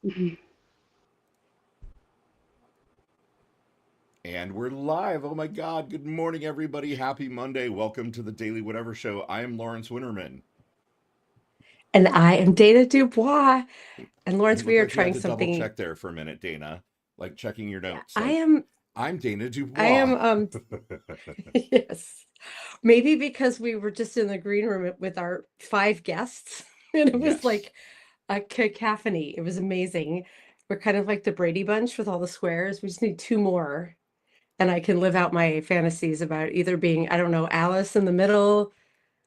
Mhm. And we're live. Oh my God. Good morning, everybody. Happy Monday. Welcome to the Daily Whatever Show. I am Lawrence Winterman. And I am Dana Dubois. And You Lawrence, we look are like you had trying to double something. check there for a minute, Dana, like checking your notes. I Like, am, I'm Dana I Dubois. am, yes. Maybe because we were just in the green room with our five guests, and it was Yes. like a cacophony. It was amazing. We're kind of like the Brady Bunch with all the squares. We just need two more, and I can live out my fantasies about either being, I don't know, Alice in the middle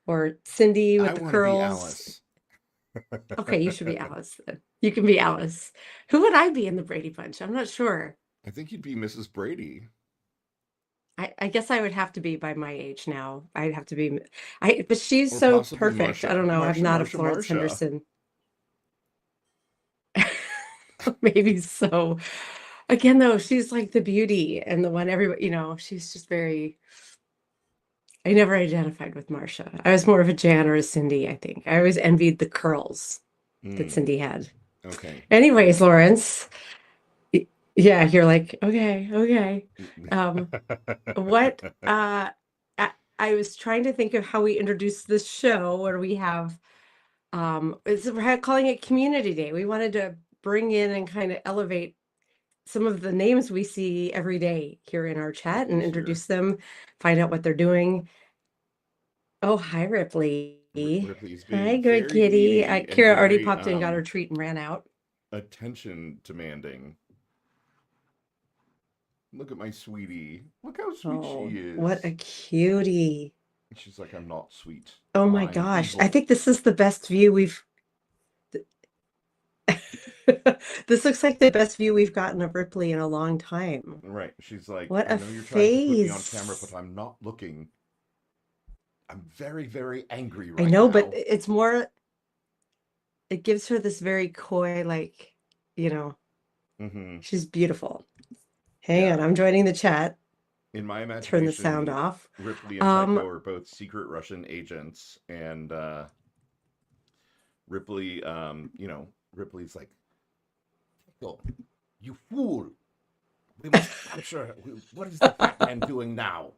or Cindy I with the want to be curls. Alice. Okay, you should be Alice then. You can be Alice. Who would I be in the Brady Bunch? I'm not sure. I think you'd be Mrs. Brady. I guess I would have to be by my age now. I'd have to be but she's Or so possibly perfect. I don't Marsha. know. I'm Marsha, not a Marsha, Florence Marsha. Henderson. Maybe so. Again, though, she's like the beauty and the one everybody, she's just very I never identified with Marcia. I was more of a Jan or a Cindy, I think. I always envied the curls that Hmm. Cindy had. Okay. Anyways, Lawrence, yeah, you're like, okay, okay. Um, what I was trying to think of how we introduce this show where we have we're calling it Community Day. We wanted to bring in and kind of elevate some of the names we see every day here in our chat and Ripley's here. introduce them, find out what they're doing. Oh, hi, Ripley. Ripley's being Hi, good very kitty. needy and Kira already very popped in, got her treat, and ran out. attention demanding. Look at my sweetie. Look how sweet Oh, she what a is. cutie. She's like, I'm not sweet. Oh my I'm gosh. I evil. think this is the best view we've this looks like the best view we've gotten of Ripley in a long time. Right. She's like, What I a know you're trying to put me on camera, but face. I'm not looking. I'm very, very angry I right know, but now. it's more, it gives her this very coy, like, you know, Mm-hmm. she's beautiful. Hang Yeah. on, I'm joining the chat. In my Turn the sound imagination, off. Ripley and Um, Tycho are both secret Russian agents, and Ripley, Ripley's like, Tycho, you fool! We must capture. What is the fat man doing now?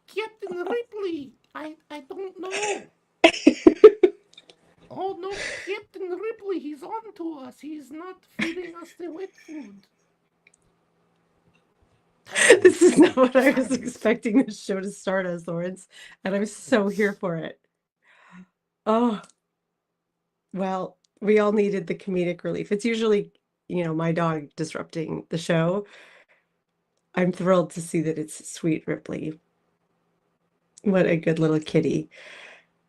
Captain Ripley, I don't know. Oh no, Captain Ripley, he's on to us. He's not feeding us the wet food. Tycho, this is not you what I son was of a bitch. expecting this show to start as, Lawrence, and I'm so here for it. Oh, well, we all needed the comedic relief. It's usually, my dog disrupting the show. I'm thrilled to see that it's sweet Ripley. What a good little kitty.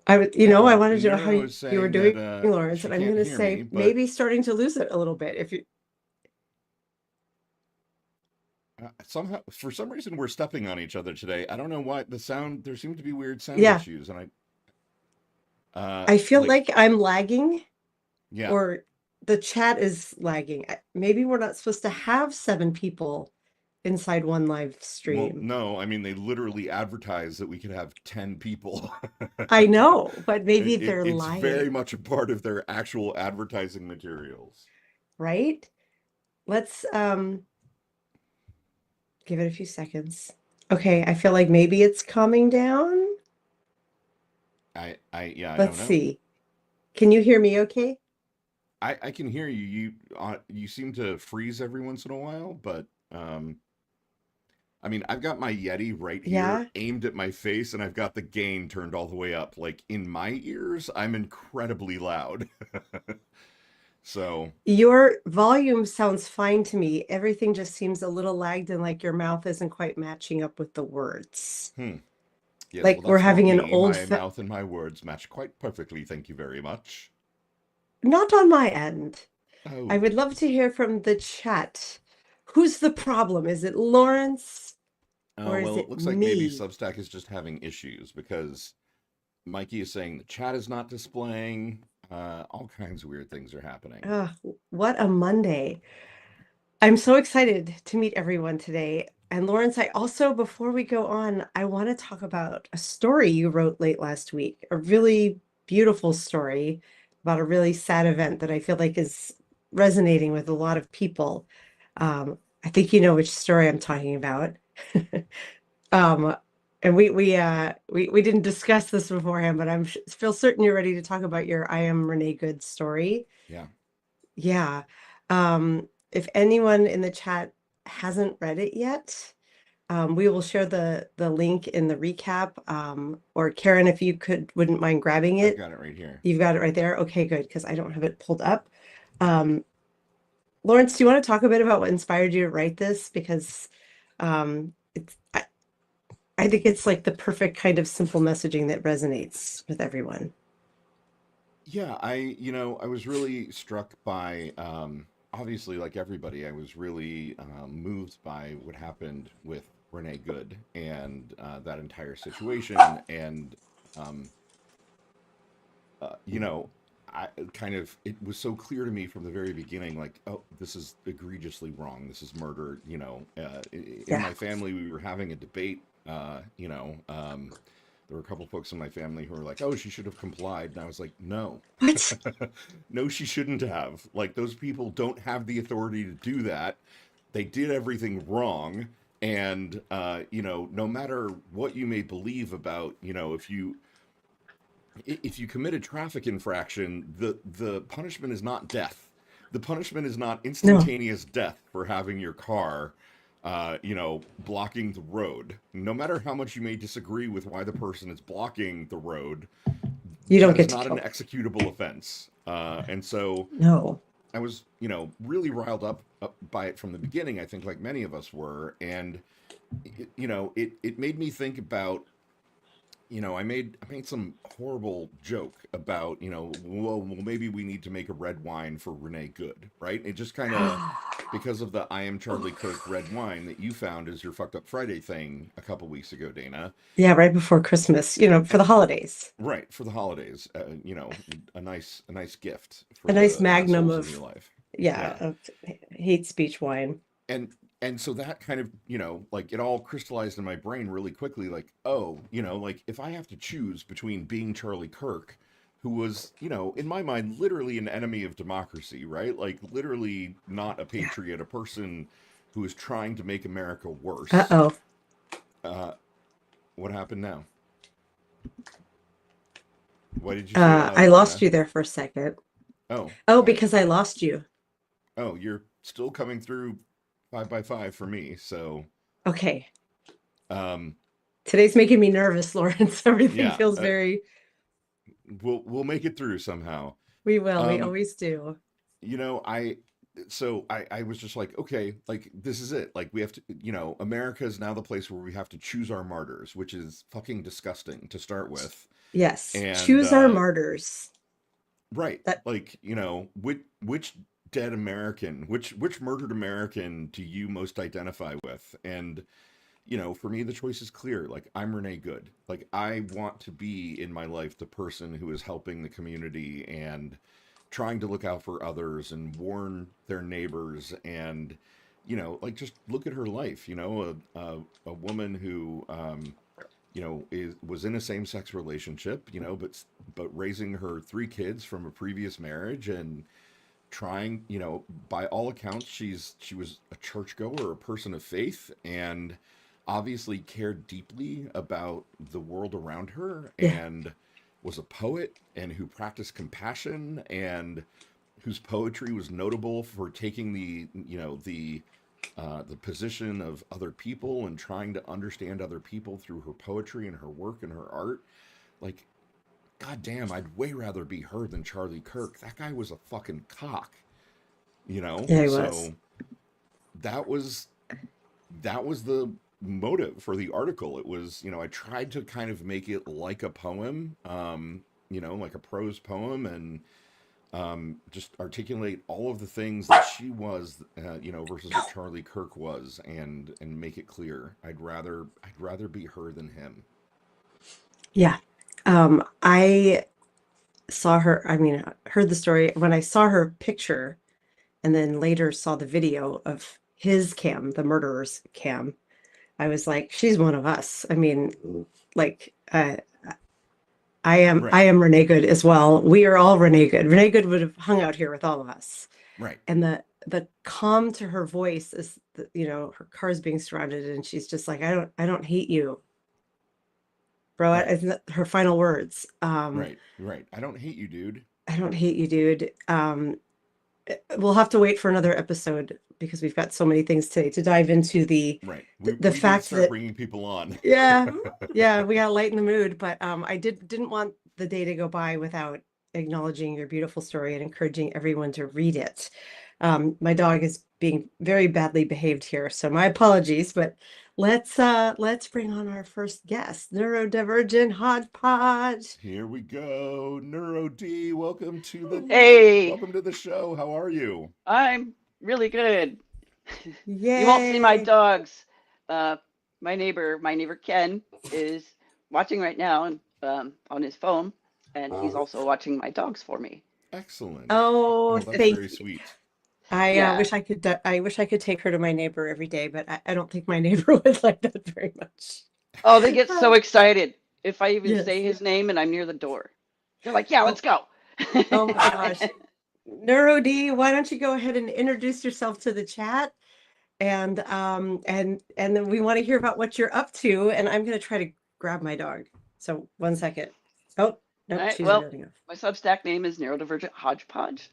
I Yeah, wanted to know how Nero is you were saying that doing, Lawrence, she and I'm can't going to hear me, say but maybe starting to lose it a little bit. If you, somehow, for some reason, we're stepping on each other today. I don't know why. The sound, there seem to be weird sound yeah, issues, and I feel like, like I'm lagging yeah. or the chat is lagging. Maybe we're not supposed to have seven people inside one live Well, stream. no, I mean, they literally advertise that we could have 10 people. I know, but maybe they're It's very lying, much a part of their actual advertising materials. right? Let's give it a few seconds. Okay, I feel like maybe it's calming down. Yeah, I don't Let's know. see. Can you hear me okay? I can hear you. You seem to freeze every once in a while, but um, I mean, I've got my Yeti right here Yeah. aimed at my face, and I've got the gain turned all the way up. Like in my ears, I'm incredibly loud. So, Your volume sounds fine to me. Everything just seems a little lagged and like your mouth isn't quite matching up with the words. hmm. Yes, well, Like we're that's not having an me. old My fa mouth and my words match quite perfectly. Thank you very much. Not on my end. I Oh, would love to hear from the chat. Who's the problem? Is it Lawrence oh, or is well, it it looks like maybe me? Substack is just having issues because Mikey is saying the chat is not displaying. All kinds of weird things are happening. Ugh, what a Monday. I'm so excited to meet everyone today. And Lawrence, I also, before we go on, I want to talk about a story you wrote late last week, a really beautiful story about a really sad event that I feel like is resonating with a lot of people. I think you know which story I'm talking about. Um, and we didn't discuss this beforehand, but feel certain you're ready to talk about your I Am Renee Good story. Yeah. Yeah. If anyone in the chat hasn't read it yet, we will share the link in the recap. Or Karen, if you wouldn't mind grabbing I've it. got it right here. You've got it right there. Okay, good, because I don't have it pulled up. Lawrence, do you want to talk a bit about what inspired you to write this? Because I think it's like the perfect kind of simple messaging that resonates with everyone. Yeah, I was really struck by, obviously, like everybody, I was really moved by what happened with Renee Good and that entire situation. And, um, you know, it was so clear to me from the very beginning, like, oh, this is egregiously wrong. This is murder. In Yeah. my family, we were having a debate. There were a couple folks in my family who were like, "Oh, she should have complied," and I was like, "No, What? no, she shouldn't have. Like, those people don't have the authority to do that. They did everything wrong, and no matter what you may believe about, if you commit a traffic infraction, the punishment is not death. The punishment is not No, instantaneous death for having your car, blocking the road. No matter how much you may disagree with why the person is blocking the road, you don't that is get to not an kill. executable offense. And so No. I was, really riled up by it from the beginning. I think, like many of us were, and it made me think about, I made some horrible joke about, well, maybe we need to make a red wine for Renee Good, right? It just kind of, because of the I Am Charlie Kirk red wine that you found as your fucked up Friday thing a couple weeks ago, Dana. Yeah, right before Christmas, for And, the holidays. right, for the holidays, a nice gift for A nice the magnum assholes in your of, life. yeah, Yeah. of hate speech wine. And so that kind of, like, it all crystallized in my brain really quickly, like, oh, like, if I have to choose between being Charlie Kirk, who was, in my mind, literally an enemy of democracy, right? Like, literally not a Yeah. patriot, a person who is trying to make America worse. Uh-oh. uh what happened now? Why did you say I lost Dana? you there for a second. Oh, Oh, I because I lost you. oh, you're still coming through 5 by 5 for me. So Okay. um Today's making me nervous, Lawrence. Everything yeah, feels very, we'll make it through somehow. we will. We um always do. you know i I was just like, okay, like, this is it. Like, we have to, America is now the place where we have to choose our martyrs, which is fucking disgusting to start with. Yes. And Choose our martyrs. right, That, like, which dead American, which murdered American do you most identify with? And for me, the choice is clear. Like, I'm Renee Good. Like, I want to be in my life the person who is helping the community and trying to look out for others and warn their neighbors. And like, just look at her life. A woman who was in a same-sex relationship, but raising her 3 kids from a previous marriage, and trying, by all accounts, she was a churchgoer, a person of faith, and obviously cared deeply about the world around her, yeah. and was a poet, and who practiced compassion, and whose poetry was notable for taking the position of other people and trying to understand other people through her poetry and her work and her art. Like, goddamn, I'd way rather be her than Charlie Kirk. That guy was a fucking cock, Yeah, he was. So that was the motive for the article. It was, I tried to kind of make it like a poem, like a prose poem, and just articulate all of the things that she was, versus what Charlie Kirk was, and make it clear. I'd rather be her than him. Yeah. I saw her, I mean, heard the story when I saw her picture and then later saw the video of his cam, the murderer's cam. I was like, she's one of us. I mean, like, I Right. am Renee Good as well. We are all Renee Good. Renee Good would have hung out here with all of us. Right. and the calm to her voice is, her car's being surrounded, and she's just like, I don't hate you, bro. Right. Isn't that her final words? Right. Right. I don't hate you, dude. I don't hate you, dude. We'll have to wait for another episode because we've got so many things today to dive into Right. the We need to fact start that, bringing people on. yeah, yeah, we gotta lighten the mood. But I didn't want the day to go by without acknowledging your beautiful story and encouraging everyone to read it. My dog is being very badly behaved here, so my apologies. But let's bring on our first guest, Neurodivergent Hodgepodge. Here we go. Neuro D, Hey, welcome to the show. How are you? I'm really good. You won't see my Yay! dogs. Uh, my neighbor Ken is watching right now and on his phone, and he's also watching my dogs for me. Excellent. Oh, Oh, that's thank very you. sweet. I Yeah. wish I could. I wish I could take her to my neighbor every day, but I don't think my neighbor would like that very much. Oh, they get so excited if I even Yes. say his name and I'm near the door. They're like, "Yeah, let's go." Oh my gosh. Neuro D, why don't you go ahead and introduce yourself to the chat? And then we want to hear about what you're up to. And I'm gonna try to grab my dog. So 1 second. Oh, no, All right. she's Well, running off. my Substack name is Neurodivergent Hodgepodge.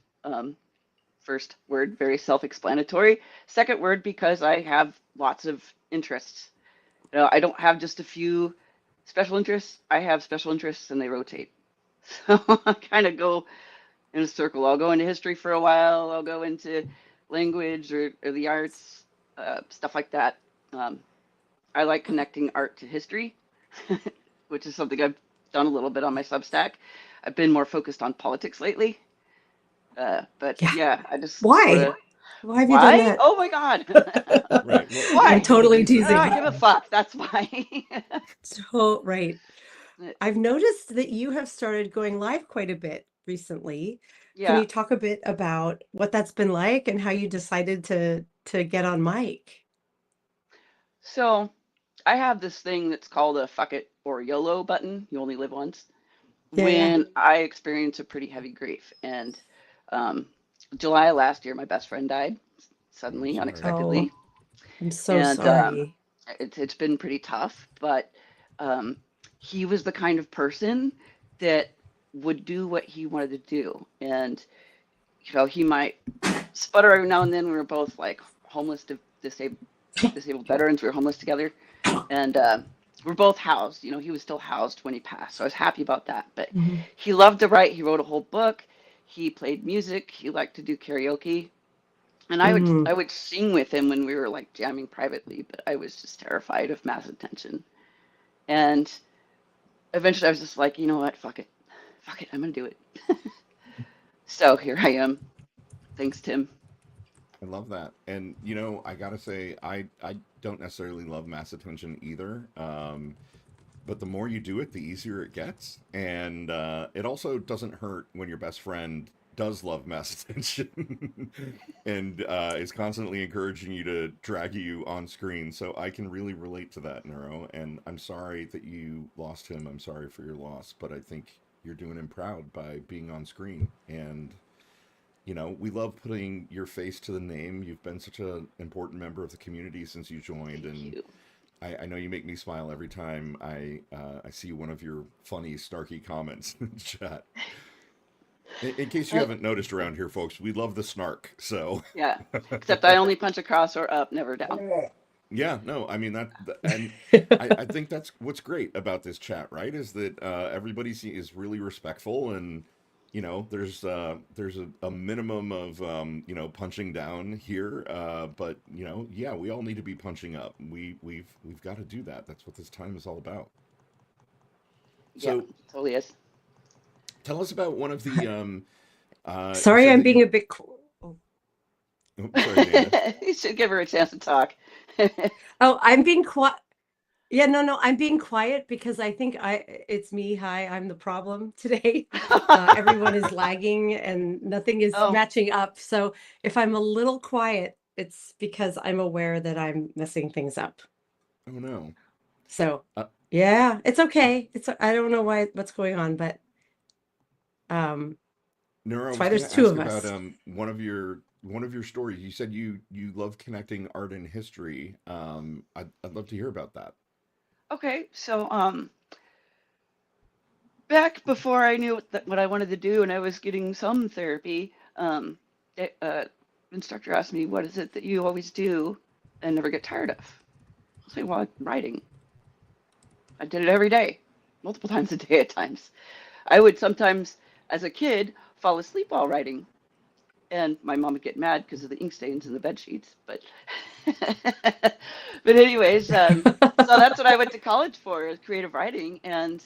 First word, very self-explanatory. Second word, because I have lots of interests. I don't have just a few special interests. I have special interests and they rotate. So I kind of go in a circle. I'll go into history for a while. I'll go into language or the arts, stuff like that. I like connecting art to history, which is something I've done a little bit on my Substack. I've been more focused on politics lately. But Yeah. yeah, I just Why? sorta, Why have you done why? that? Oh my God. Right. Well, Why? I'm totally I teasing. don't give a fuck. That's why. So, right. I've noticed that you have started going live quite a bit recently. Can Yeah. you talk a bit about what that's been like and how you decided to get on mic? So I have this thing that's called a fuck it or YOLO button. You only live once. Yeah, yeah. When I experience a pretty heavy grief, and um, July last year, my best friend died suddenly, sorry. unexpectedly, I'm so and sorry. it's been pretty tough. But um, he was the kind of person that would do what he wanted to do, and he might sputter every now and then. We were both like homeless, disabled veterans. We were homeless together, and we're both housed. He was still housed when he passed, so I was happy about that. But Mhm. he loved to write. He wrote a whole book. He played music. He liked to do karaoke, and I would Mhm. I would sing with him when we were like jamming privately. But I was just terrified of mass attention, and eventually I was just like, you know what, fuck it, I'm gonna do it. So here I am. Thanks, Tim. I love that. And I gotta say, I don't necessarily love mass attention either. But the more you do it, the easier it gets. And it also doesn't hurt when your best friend does love mass attention and is constantly encouraging you to drag you on screen. So I can really relate to that, Neuro. And I'm sorry that you lost him. I'm sorry for your loss. But I think you're doing him proud by being on screen. And we love putting your face to the name. You've been such an important member of the community since you joined, Thank and you. I know you make me smile every time I see one of your funny, snarky comments in the chat. In case you haven't noticed around here, folks, we love the snark. So Yeah, except I only punch across or up, never down. yeah, no, I mean and I think that's what's great about this chat, right? Is that everybody is really respectful, and there's a minimum of punching down here, but yeah, we all need to be punching up. We've got to do that. That's what this time is all about. Yeah, So totally is. tell us about one of the you Sorry, said I'm that being you. a bit. Oh, sorry, Dana. You should give her a chance to talk. Oh, I'm being quiet. Yeah, no, I'm being quiet because I think it's me. Hi, I'm the problem today. Everyone is lagging and nothing is Oh, matching up. So if I'm a little quiet, it's because I'm aware that I'm messing things up. Oh no. So Uh, yeah, it's okay. I don't know what's going on, but Neuro, I that's was why going there's to two ask of about us. one of your one of your stories, you said you love connecting art and history. I'd love to hear about that. Okay, so back before I knew what I wanted to do, and I was getting some therapy, the instructor asked me, "What is it that you always do and never get tired of?" I was like, "Well, writing. I did it every day, multiple times a day at times. I would sometimes, as a kid, fall asleep while writing, and my mom would get mad because of the ink stains in the bed sheets. But, but anyways, so that's what I went to college for, is creative writing, and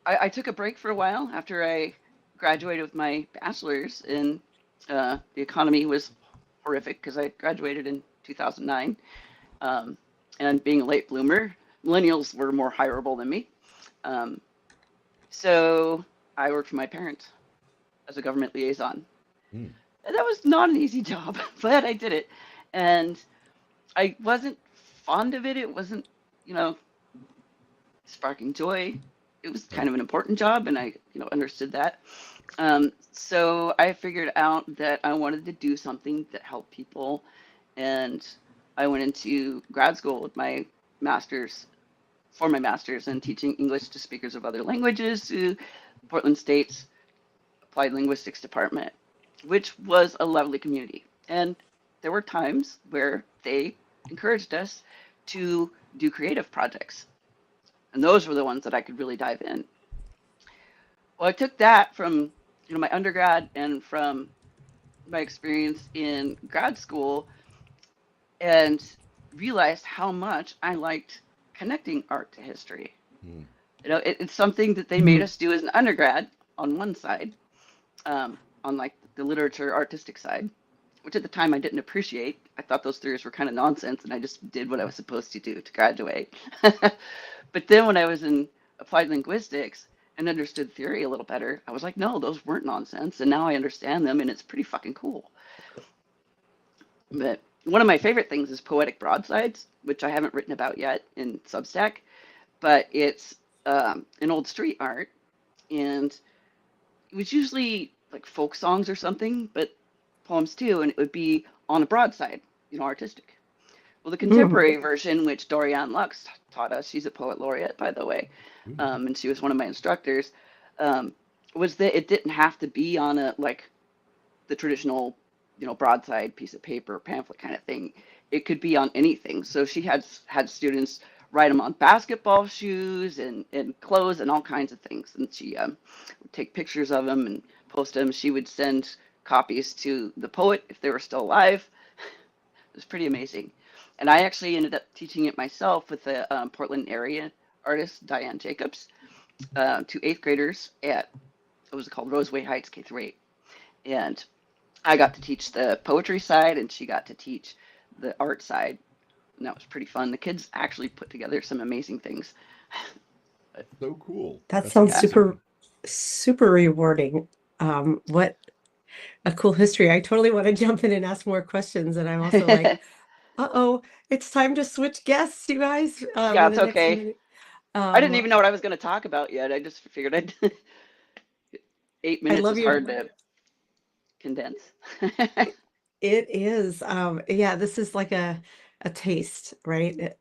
I took a break for a while after I graduated with my bachelor's, and the economy was horrific because I graduated in 2009. Um, and being a late bloomer, millennials were more hireable than me. Um, so I worked for my parents as a government liaison. Hmm. And that was not an easy job, but I did it. And I wasn't fond of it. It wasn't, you know, sparking joy. It was kind Right. of an important job, and I, understood that. So I figured out that I wanted to do something that helped people, and I went into grad school with my master's for my master's in teaching English to speakers of other languages to Portland State's Applied Linguistics Department, which was a lovely community. And there were times where they encouraged us to do creative projects. And those were the ones that I could really dive in. Well, I took that from my undergrad and from my experience in grad school and realized how much I liked connecting art to history. Hmm. It's something that they made us do as an undergrad on one side, on like the literature artistic side, which at the time I didn't appreciate. I thought those theories were kind of nonsense, and I just did what I was supposed to do to graduate. But then when I was in applied linguistics and understood theory a little better, I was like, no, those weren't nonsense, and now I understand them, and it's pretty fucking cool. But one of my favorite things is poetic broadsides, which I haven't written about yet in Substack, but it's an old street art, and it was usually like folk songs or something, but poems too, and it would be on a broadside, artistic. Well, the contemporary version, which Dorianne Lux taught us, she's a poet laureate, by the way, and she was one of my instructors, was that it didn't have to be on the traditional, broadside piece of paper, pamphlet kind of thing. It could be on anything. So she had students write them on basketball shoes and clothes and all kinds of things. And she would take pictures of them and post them. She would send copies to the poet if they were still alive. It was pretty amazing. And I actually ended up teaching it myself with the Portland area artist, Diane Jacobs, to eighth graders at, what was it called, Roseway Heights K-8. And I got to teach the poetry side, and she got to teach the art side. And that was pretty fun. The kids actually put together some amazing things. So cool. That That's sounds awesome. super, super rewarding. What a cool history. I totally want to jump in and ask more questions. And I'm also like, uh-oh, it's time to switch guests, you guys. Yeah, In it's the next okay. minute. I didn't even know what I was going to talk about yet. I just figured 8 minutes love is your- hard to condense. It is. Yeah, this is like a taste, right?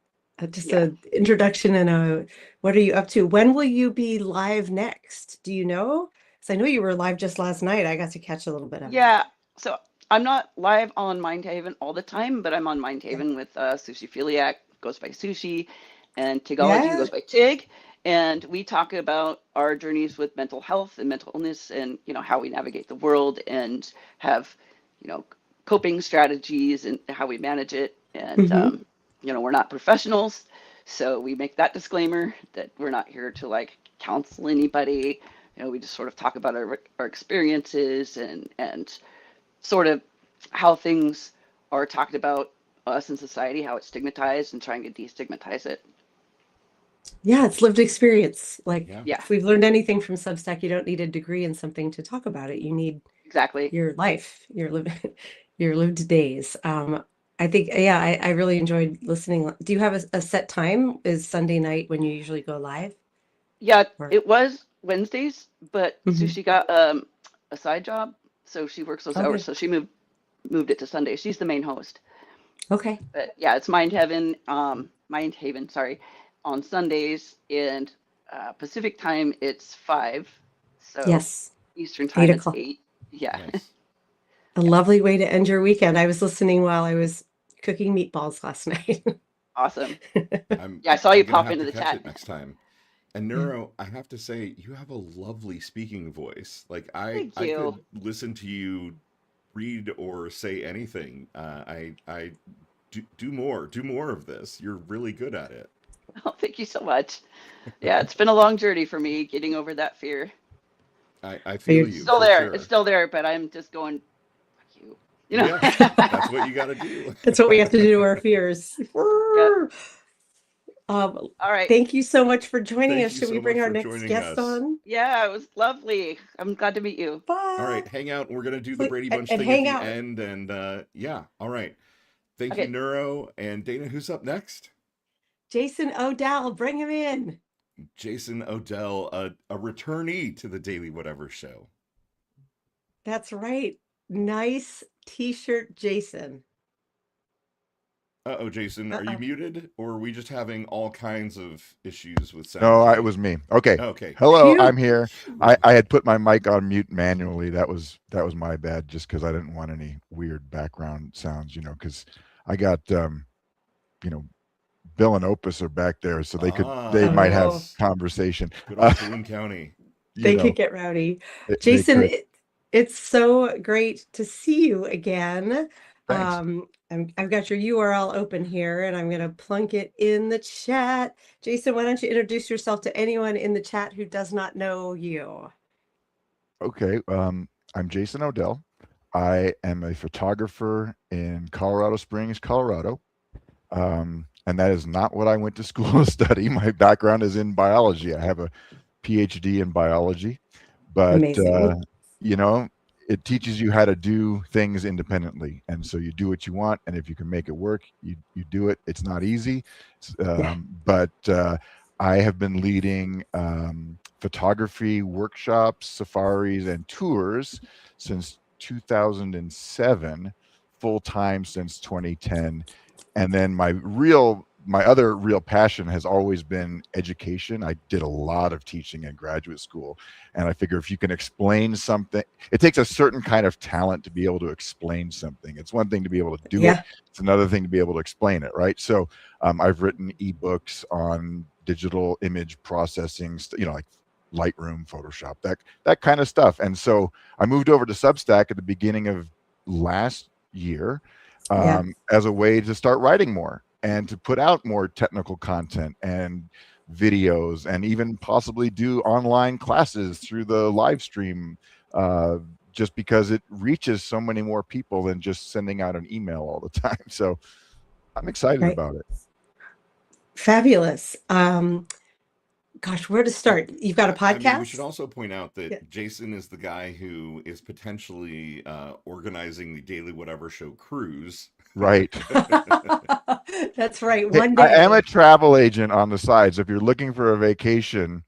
Just Yeah. a introduction and what are you up to? When will you be live next? Do you know? Because I know you were live just last night. I got to catch a little bit of it. Yeah, so I'm not live on Mindhaven all the time, but I'm on Mindhaven with Sushi Philiac, goes by Sushi, and Tigology, Yeah. goes by Tig. And we talk about our journeys with mental health and mental illness and, how we navigate the world and have, coping strategies and how we manage it. And, we're not professionals. So we make that disclaimer that we're not here to counsel anybody. We just sort of talk about our experiences and sort of how things are talked about us in society, how it's stigmatized, and trying to destigmatize it. Yeah, it's lived experience. Yeah. Yeah, If we've learned anything from Substack, you don't need a degree in something to talk about it. You need exactly. your life, your lived days. I think, yeah, I really enjoyed listening. Do you have a set time? Is Sunday night when you usually go live? Yeah, Or- it was Wednesdays, but Mhm. Sushi got a side job, so she works those Okay. hours. So she moved it to Sunday. She's the main host. Okay. But yeah, it's Mindhaven, sorry, on Sundays, and Pacific time it's 5. So Yes. Eastern time it's o'clock. 8. Yeah. Nice. A lovely way to end your weekend. I was listening while I was cooking meatballs last night. Awesome. I'm, Yeah, I saw you I'm gonna pop have into to the catch chat. it next time. And Neuro, I have to say, you have a lovely speaking voice. Like Thank I you. could listen to you read or say anything. I do more of this. You're really good at it. Oh, thank you so much. Yeah, it's been a long journey for me getting over that fear. I feel You're you Still for there. sure. It's still there, but I'm just going, fuck you. You know? Yeah, that's what you got to do. That's what we have to do to our fears. Yep. Um, All right. thank you so much for joining Thank us. you Should we so bring much our for next joining guest us. on? Yeah, it was lovely. I'm glad to meet you. Bye. All right, hang out. We're gonna do the Wait, Brady Bunch and thing at hang the out. end, and yeah. All right. Thank you, Okay. Neuro and Dana. Who's up next? Jason Odell, bring him in. Jason Odell, a returnee to the Daily Whatever show. That's right. Nice t-shirt, Jason. Uh-oh, Jason, are you Uh-oh. muted, or are we just having all kinds of issues with sound? No, today? it was me. Okay. Okay. Hello, Phew. I'm here. I had put my mic on mute manually. That was my bad, just because I didn't want any weird background sounds, because I got Bill and Opus are back there, so they might have Oh. conversation. Good old Boone County. They could get rowdy. they Jason, could. it's so great to see you again. Thanks. I've got your URL open here, and I'm going to plunk it in the chat. Jason, why don't you introduce yourself to anyone in the chat who does not know you? Okay. I'm Jason Odell. I am a photographer in Colorado Springs, Colorado. And that is not what I went to school to study. My background is in biology. I have a PhD in biology, but Amazing. it teaches you how to do things independently. And so you do what you want, and if you can make it work, you do it. It's not easy, but I have been leading photography workshops, safaris, and tours since 2007, full time since 2010. And then my other real passion has always been education. I did a lot of teaching in graduate school, and I figure if you can explain something, it takes a certain kind of talent to be able to explain something. It's one thing to be able to do it. It's another thing to be able to explain it, right? So I've written ebooks on digital image processing, like Lightroom, Photoshop, that kind of stuff. And so I moved over to Substack at the beginning of last year as a way to start writing more and to put out more technical content and videos, and even possibly do online classes through the live stream, just because it reaches so many more people than just sending out an email all the time. So I'm excited about it. Fabulous. Gosh, where to start? You've got a podcast? I mean, we should also point out that Jason is the guy who is potentially organizing the Daily Whatever Show cruise. Right. That's right. One day. I am a travel agent on the side. So if you're looking for a vacation,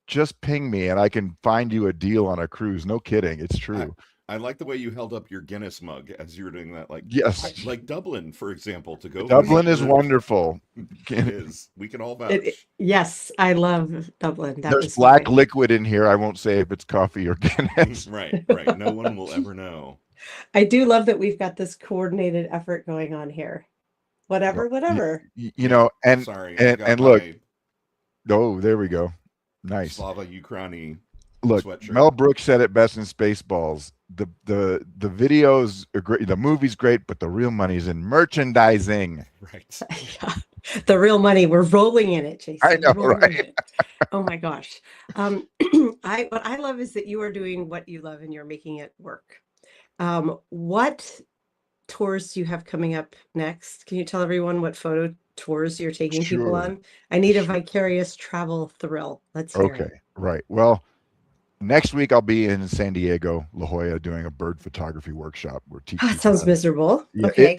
just ping me and I can find you a deal on a cruise. No kidding. It's true. I like the way you held up your Guinness mug as you were doing that. Like, yes, like Dublin, for example, to go. Dublin is wonderful. It is. We can all vouch. Yes, I love Dublin. There's black liquid in here. I won't say if it's coffee or Guinness. Right. No one will ever know. I do love that we've got this coordinated effort going on here. Whatever. And sorry, and look. Oh, there we go. Nice. Slava Ukraini. Look, sweatshirt. Mel Brooks said it best in Spaceballs. The videos are great, the movie's great, but the real money's in merchandising. Right. Yeah. The real money. We're rolling in it, Jason. I know, right? Oh my gosh. What I love is that you are doing what you love and you're making it work. What tours do you have coming up next? Can you tell everyone what photo tours you're taking people on? I need a vicarious travel thrill. Let's hear it. Right. Well, next week I'll be in San Diego, La Jolla, doing a bird photography workshop. We're teaching. That sounds miserable. Yeah, okay.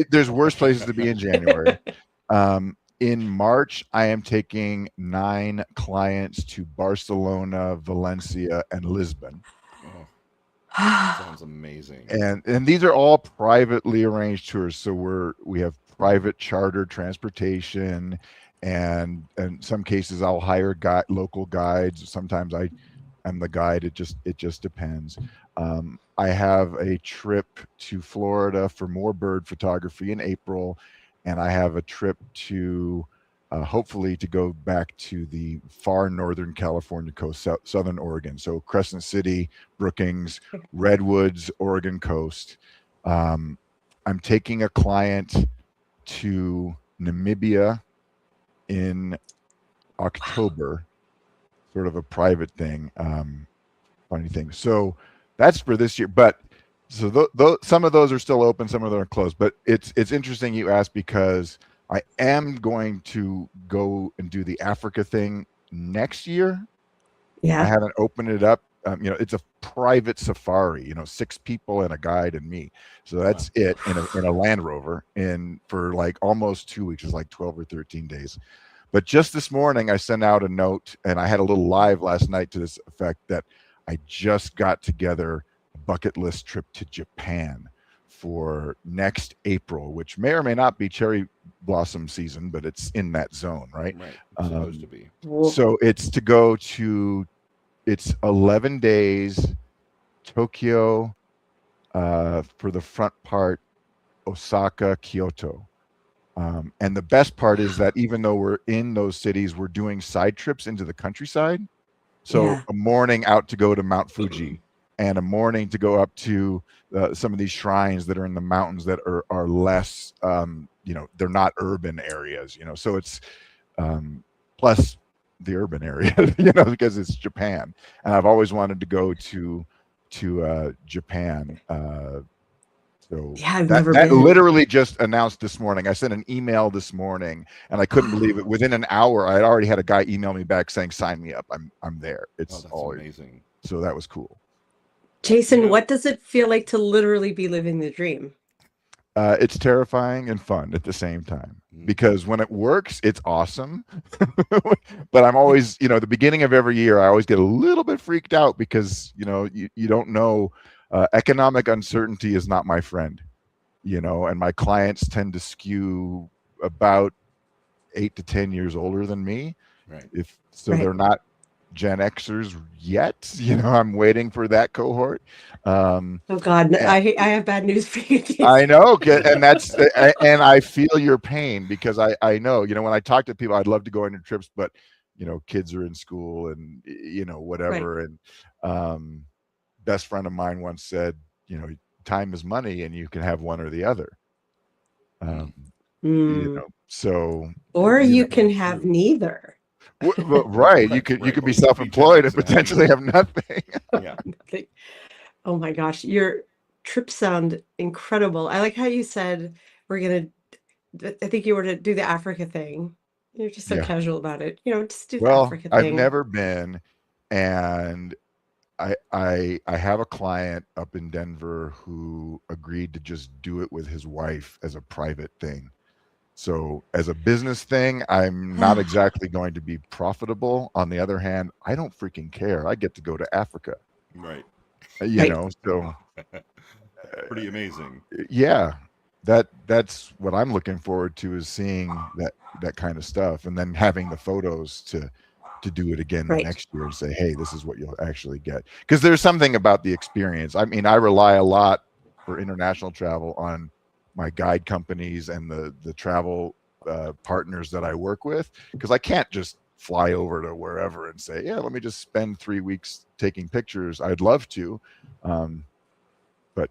There's worse places to be in January. In March, I am taking 9 clients to Barcelona, Valencia, and Lisbon. Sounds amazing. And these are all privately arranged tours. So we have private charter transportation, and in some cases I'll hire local guides. Sometimes I'm the guide. It just depends. I have a trip to Florida for more bird photography in April, and I have a trip to hopefully to go back to the far northern California coast, southern Oregon. So Crescent City, Brookings, Redwoods, Oregon coast. I'm taking a client to Namibia in October, sort of a private thing, funny thing. So that's for this year. But so some of those are still open, some of them are closed. But it's interesting you asked, because I am going to go and do the Africa thing next year. I Yeah. haven't opened it up. It's a private safari. 6 people and a guide and me. So that's it in a Land Rover, and for like almost 2 weeks. It's like 12 or 13 days. But just this morning, I sent out a note, and I had a little live last night to this effect, that I just got together a bucket list trip to Japan for next April, which may or may not be cherry blossom season, but it's in that zone, right? Right. It's supposed to be. So it's to go to, it's 11 days, Tokyo for the front part, Osaka, Kyoto. And the best part is that even though we're in those cities, we're doing side trips into the countryside. So Yeah. a morning out to go to Mount Fuji, and a morning to go up to some of these shrines that are in the mountains that are less, they're not urban areas, so it's plus the urban area, because it's Japan. And I've always wanted to go to Japan. So Yeah, I've that never been. literally just announced this morning. I sent an email this morning, and I couldn't believe it. Within an hour, I had already had a guy email me back saying, "Sign me up. I'm there." It's That's all amazing. So that was cool. Jason, Yeah. what does it feel like to literally be living the dream? It's terrifying and fun at the same time, because when it works, it's awesome. But I'm always, the beginning of every year, I always get a little bit freaked out, because you don't know. Economic uncertainty is not my friend, and my clients tend to skew about 8 to 10 years older than me. Right. Right. They're not Gen Xers yet. I'm waiting for that cohort. Oh God, I have bad news for you, Jason. I know, and and I feel your pain, because I know, when I talk to people, I'd love to go on your trips, but kids are in school, and whatever. Right. And best friend of mine once said, time is money, and you can have one or the other. So or you can have neither. Right. You could be self-employed and potentially have nothing. Yeah. Oh my gosh, your trips sound incredible. I like how you said I think you were to do the Africa thing. You're just so Yeah. casual about it. Just do the Well, Africa I've thing. never been, and I have a client up in Denver who agreed to just do it with his wife as a private thing. So as a business thing, I'm not exactly going to be profitable. On the other hand, I don't freaking care. I get to go to Africa. Right. So pretty amazing. Yeah. That's what I'm looking forward to, is seeing that kind of stuff, and then having the photos to do it again Right. next year and say, hey, this is what you'll actually get. Because there's something about the experience. I mean, I rely a lot for international travel on my guide companies and the travel partners that I work with, because I can't just fly over to wherever and say, yeah, let me just spend 3 weeks taking pictures. I'd love to, but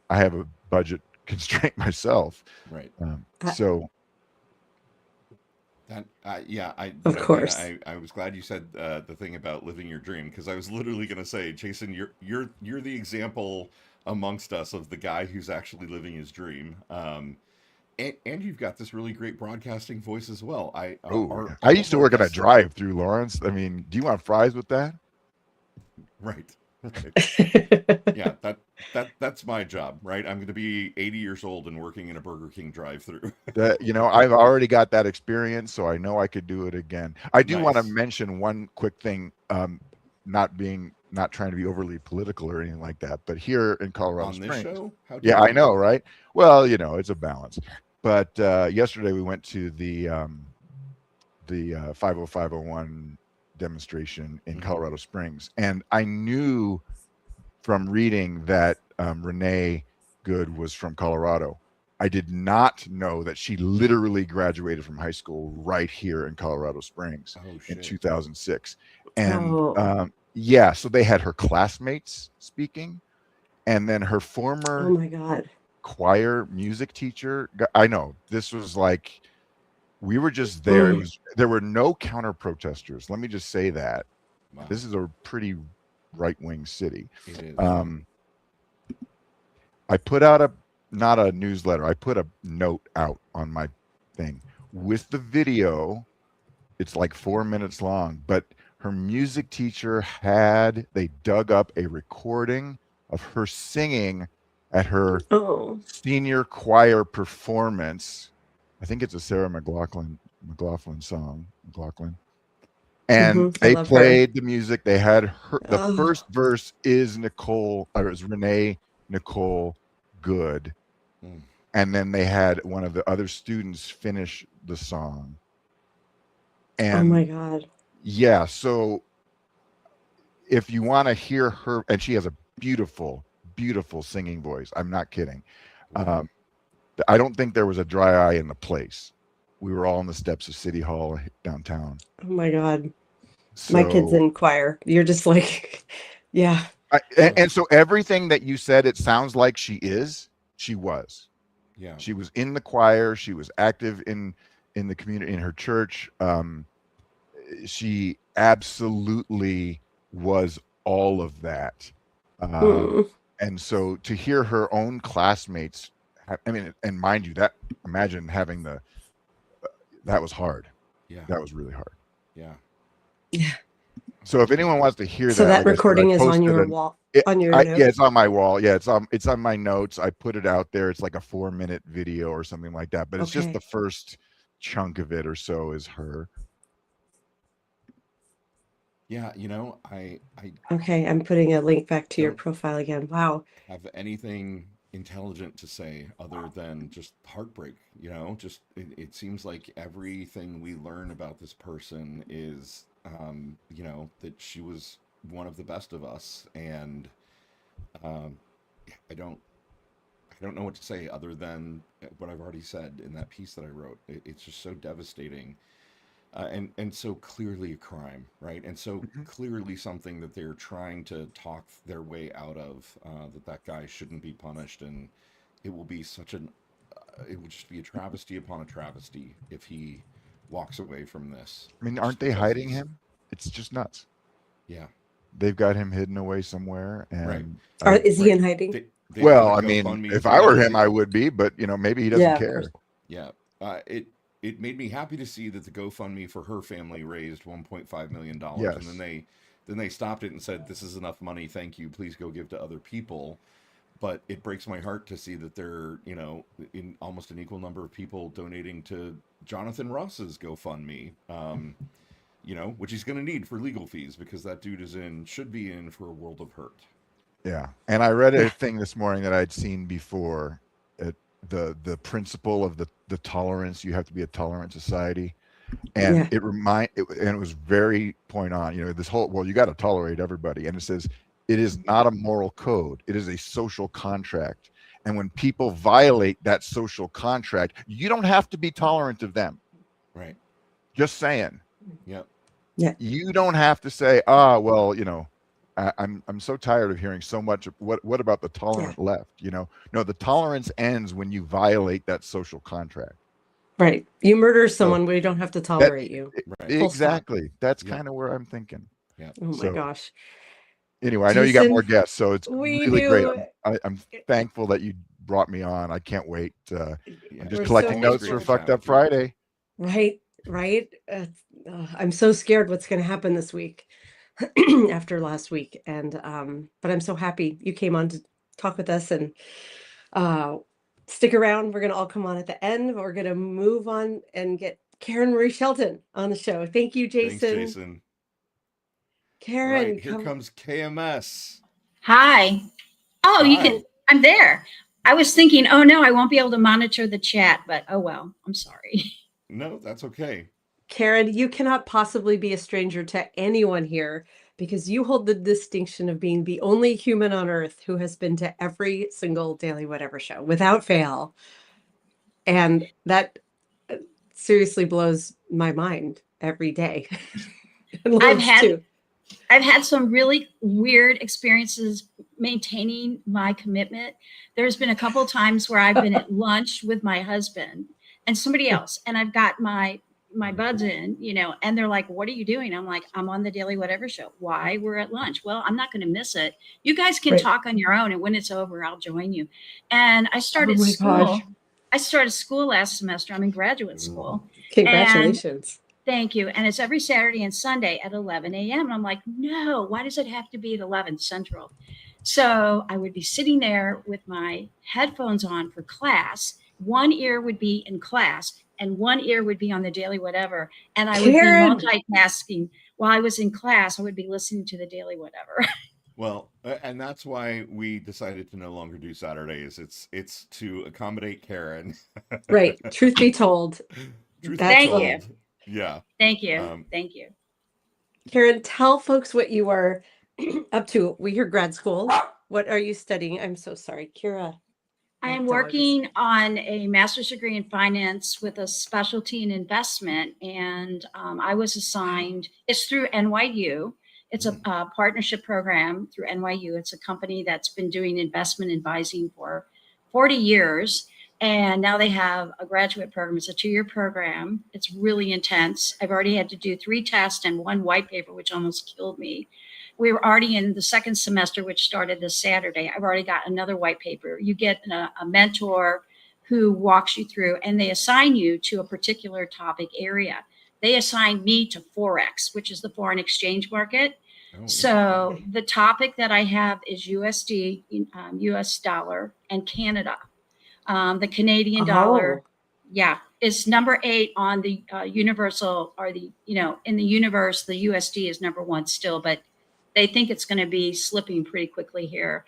I have a budget constraint myself. Right. So that I Of course. I was glad you said the thing about living your dream, because I was literally going to say, Jason, you're the example amongst us of the guy who's actually living his dream. And you've got this really great broadcasting voice as well. I used to work at a drive-through, Lawrence. I mean, do you want fries with that? Right. Yeah, that's my job, right? I'm going to be 80 years old and working in a Burger King drive-through. I've already got that experience, so I know I could do it again. I do want to Nice. mention one quick thing, not being not trying to be overly political or anything like that, but here in Colorado On this Springs, show? How yeah, dare I you. know, right? Well, it's a balance. But yesterday we went to the 50501 demonstration in Mhm. Colorado Springs, and I knew from reading that Renee Good was from Colorado. I did not know that she literally graduated from high school right here in Colorado Springs Oh, in shit. 2006. And Oh. yeah, so they had her classmates speaking, and then her Oh former my God. choir music teacher. I know this was like, we were just there. It was, there were no counter protesters. Let me just say that. Wow. This is a pretty right-wing city. It is. I put out not a newsletter. I put a note out on my thing with the video. It's like 4 minutes long, but her music teacher they dug up a recording of her singing at her Oh. senior choir performance. I think it's a Sarah McLaughlin song. And I they love her. played the music. They had her. The Oh. first verse is Renee Nicole Good. Mm. And then they had one of the other students finish the song. Oh And my God. yeah, so if you want to hear her, and she has a beautiful, beautiful singing voice. I'm not kidding. Wow. I don't think there was a dry eye in the place. We were all on the steps of City Hall downtown. Oh my God. So, My kid's in choir. You're just like, yeah. and so everything that you said, it sounds like she was. Yeah. She was in the choir. She was active in the community, in her church. She absolutely was all of that. And so to hear her own classmates, I mean, and mind you, imagine having that was hard. Yeah. That was really hard. Yeah. Yeah. So if anyone wants to hear So that, that like I said, recording I is on posted your an- wall, It- on your I- notes? yeah, it's on my wall. Yeah, it's on my notes. I put it out there. It's like a 4-minute video or something like that. But it's just Okay. the first chunk of it or so is her. Yeah. I Okay, I'm putting a link back to your Don't- profile again. Wow. have anything intelligent to say other than just heartbreak. Just it seems like everything we learn about this person is, that she was one of the best of us, and I don't know what to say other than what I've already said in that piece that I wrote. It's just so devastating. And so clearly a crime, right? And so clearly something that they're trying to talk their way out of, that guy shouldn't be punished, and it will be it would just be a travesty upon a travesty if he walks away from this. I mean, just aren't they because hiding he's- him? It's just nuts. Yeah, They've got him hidden away somewhere. And Is he in hiding? They've well, got I a mean, GoFundMe if for I were him. him, I would be. But maybe he doesn't Yeah, of care. course. Yeah, it made me happy to see that the GoFundMe for her family raised $1.5 million, Yes. and then they stopped it and said, "This is enough money. Thank you. Please go give to other people." But it breaks my heart to see that there, in almost an equal number of people donating to Jonathan Ross's GoFundMe, which he's going to need for legal fees because that dude should be in for a world of hurt. Yeah, and I read a thing this morning that I'd seen before. The principle of the tolerance. You have to be a tolerant society, and it was very point on. This whole, well, you got to tolerate everybody, and it says it is not a moral code. It is a social contract, and when people violate that social contract, you don't have to be tolerant of them. Right. Just saying. Yep. Yeah. You don't have to say, well, I'm so tired of hearing so much. What about the tolerant left? No, the tolerance ends when you violate that social contract. Right. You murder someone, we don't have to tolerate you. Right. Exactly. That's kind of where I'm thinking. Yeah. Oh my gosh. Anyway, I know you got more Jason, guests, so it's we really great. do. I'm thankful that you brought me on. I can't wait. I'm just We're collecting so notes for grateful. Fucked Up Friday. Right. I'm so scared what's going to happen this week after last week. And, but I'm so happy you came on to talk with us, and stick around. We're going to all come on at the end. We're going to move on and get Karen Marie Shelton on the show. Thank you, Jason. Thanks, Jason. Karen, Right, here come. comes KMS. Hi. Oh, you Hi. can, I'm there. I was thinking, oh no, I won't be able to monitor the chat, but oh well, I'm sorry. No, that's okay. Karen, you cannot possibly be a stranger to anyone here because you hold the distinction of being the only human on earth who has been to every single Daily Whatever show without fail. And that seriously blows my mind every day. And I've Liz, had too. I've had some really weird experiences maintaining my commitment. There's been a couple of times where I've been at lunch with my husband and somebody else, and I've got my buds in, and they're like, "What are you doing?" I'm like, "I'm on the Daily Whatever show." Why? We're at lunch. Well, I'm not going to miss it. You guys can Right. talk on your own, and when it's over, I'll join you. And I started my school. gosh. I started school last semester. I'm in graduate school. Congratulations. Thank you. And it's every Saturday and Sunday at 11 a.m. And I'm like, no, why does it have to be at 11 Central? So I would be sitting there with my headphones on for class. One ear would be in class and one ear would be on the Daily Whatever. And I would be Karen! multitasking. While I was in class, I would be listening to the Daily Whatever. Well, and that's why we decided to no longer do Saturdays. It's to accommodate Karen. Right. Truth be told. Truth That's be Thank you. told, yeah. Thank you. Thank you. Karen, tell folks what you are up to. We hear grad school. What are you studying? I'm so sorry, Kira. I My am dog is- working on a master's degree in finance with a specialty in investment. And I was assigned, it's through NYU. It's a partnership program through NYU. It's a company that's been doing investment advising for 40 years. And now they have a graduate program. It's a 2-year program. It's really intense. I've already had to do 3 tests and 1 white paper, which almost killed me. We were already in the second semester, which started this Saturday. I've already got another white paper. You get a mentor who walks you through, and they assign you to a particular topic area. They assigned me to Forex, which is the foreign exchange market. Oh, So the topic that I have is USD, US dollar, and Canada. The Canadian dollar, Oh, is number 8 on the universal, or in the universe, the USD is number 1 still, but they think it's going to be slipping pretty quickly here.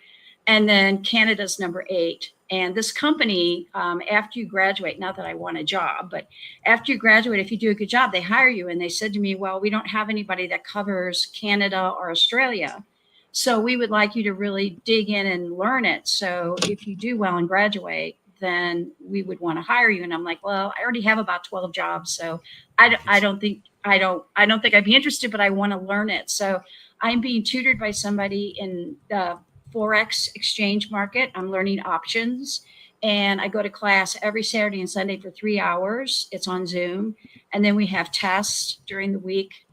And then Canada's number 8. And this company, after you graduate, not that I want a job, but after you graduate, if you do a good job, they hire you. And they said to me, well, we don't have anybody that covers Canada or Australia. So we would like you to really dig in and learn it. So if you do well and graduate, then we would want to hire you. And I'm like, well, I already have about 12 jobs. So I don't think I'd be interested, but I want to learn it. So I'm being tutored by somebody in the Forex exchange market. I'm learning options, and I go to class every Saturday and Sunday for 3 hours. It's on Zoom. And then we have tests during the week,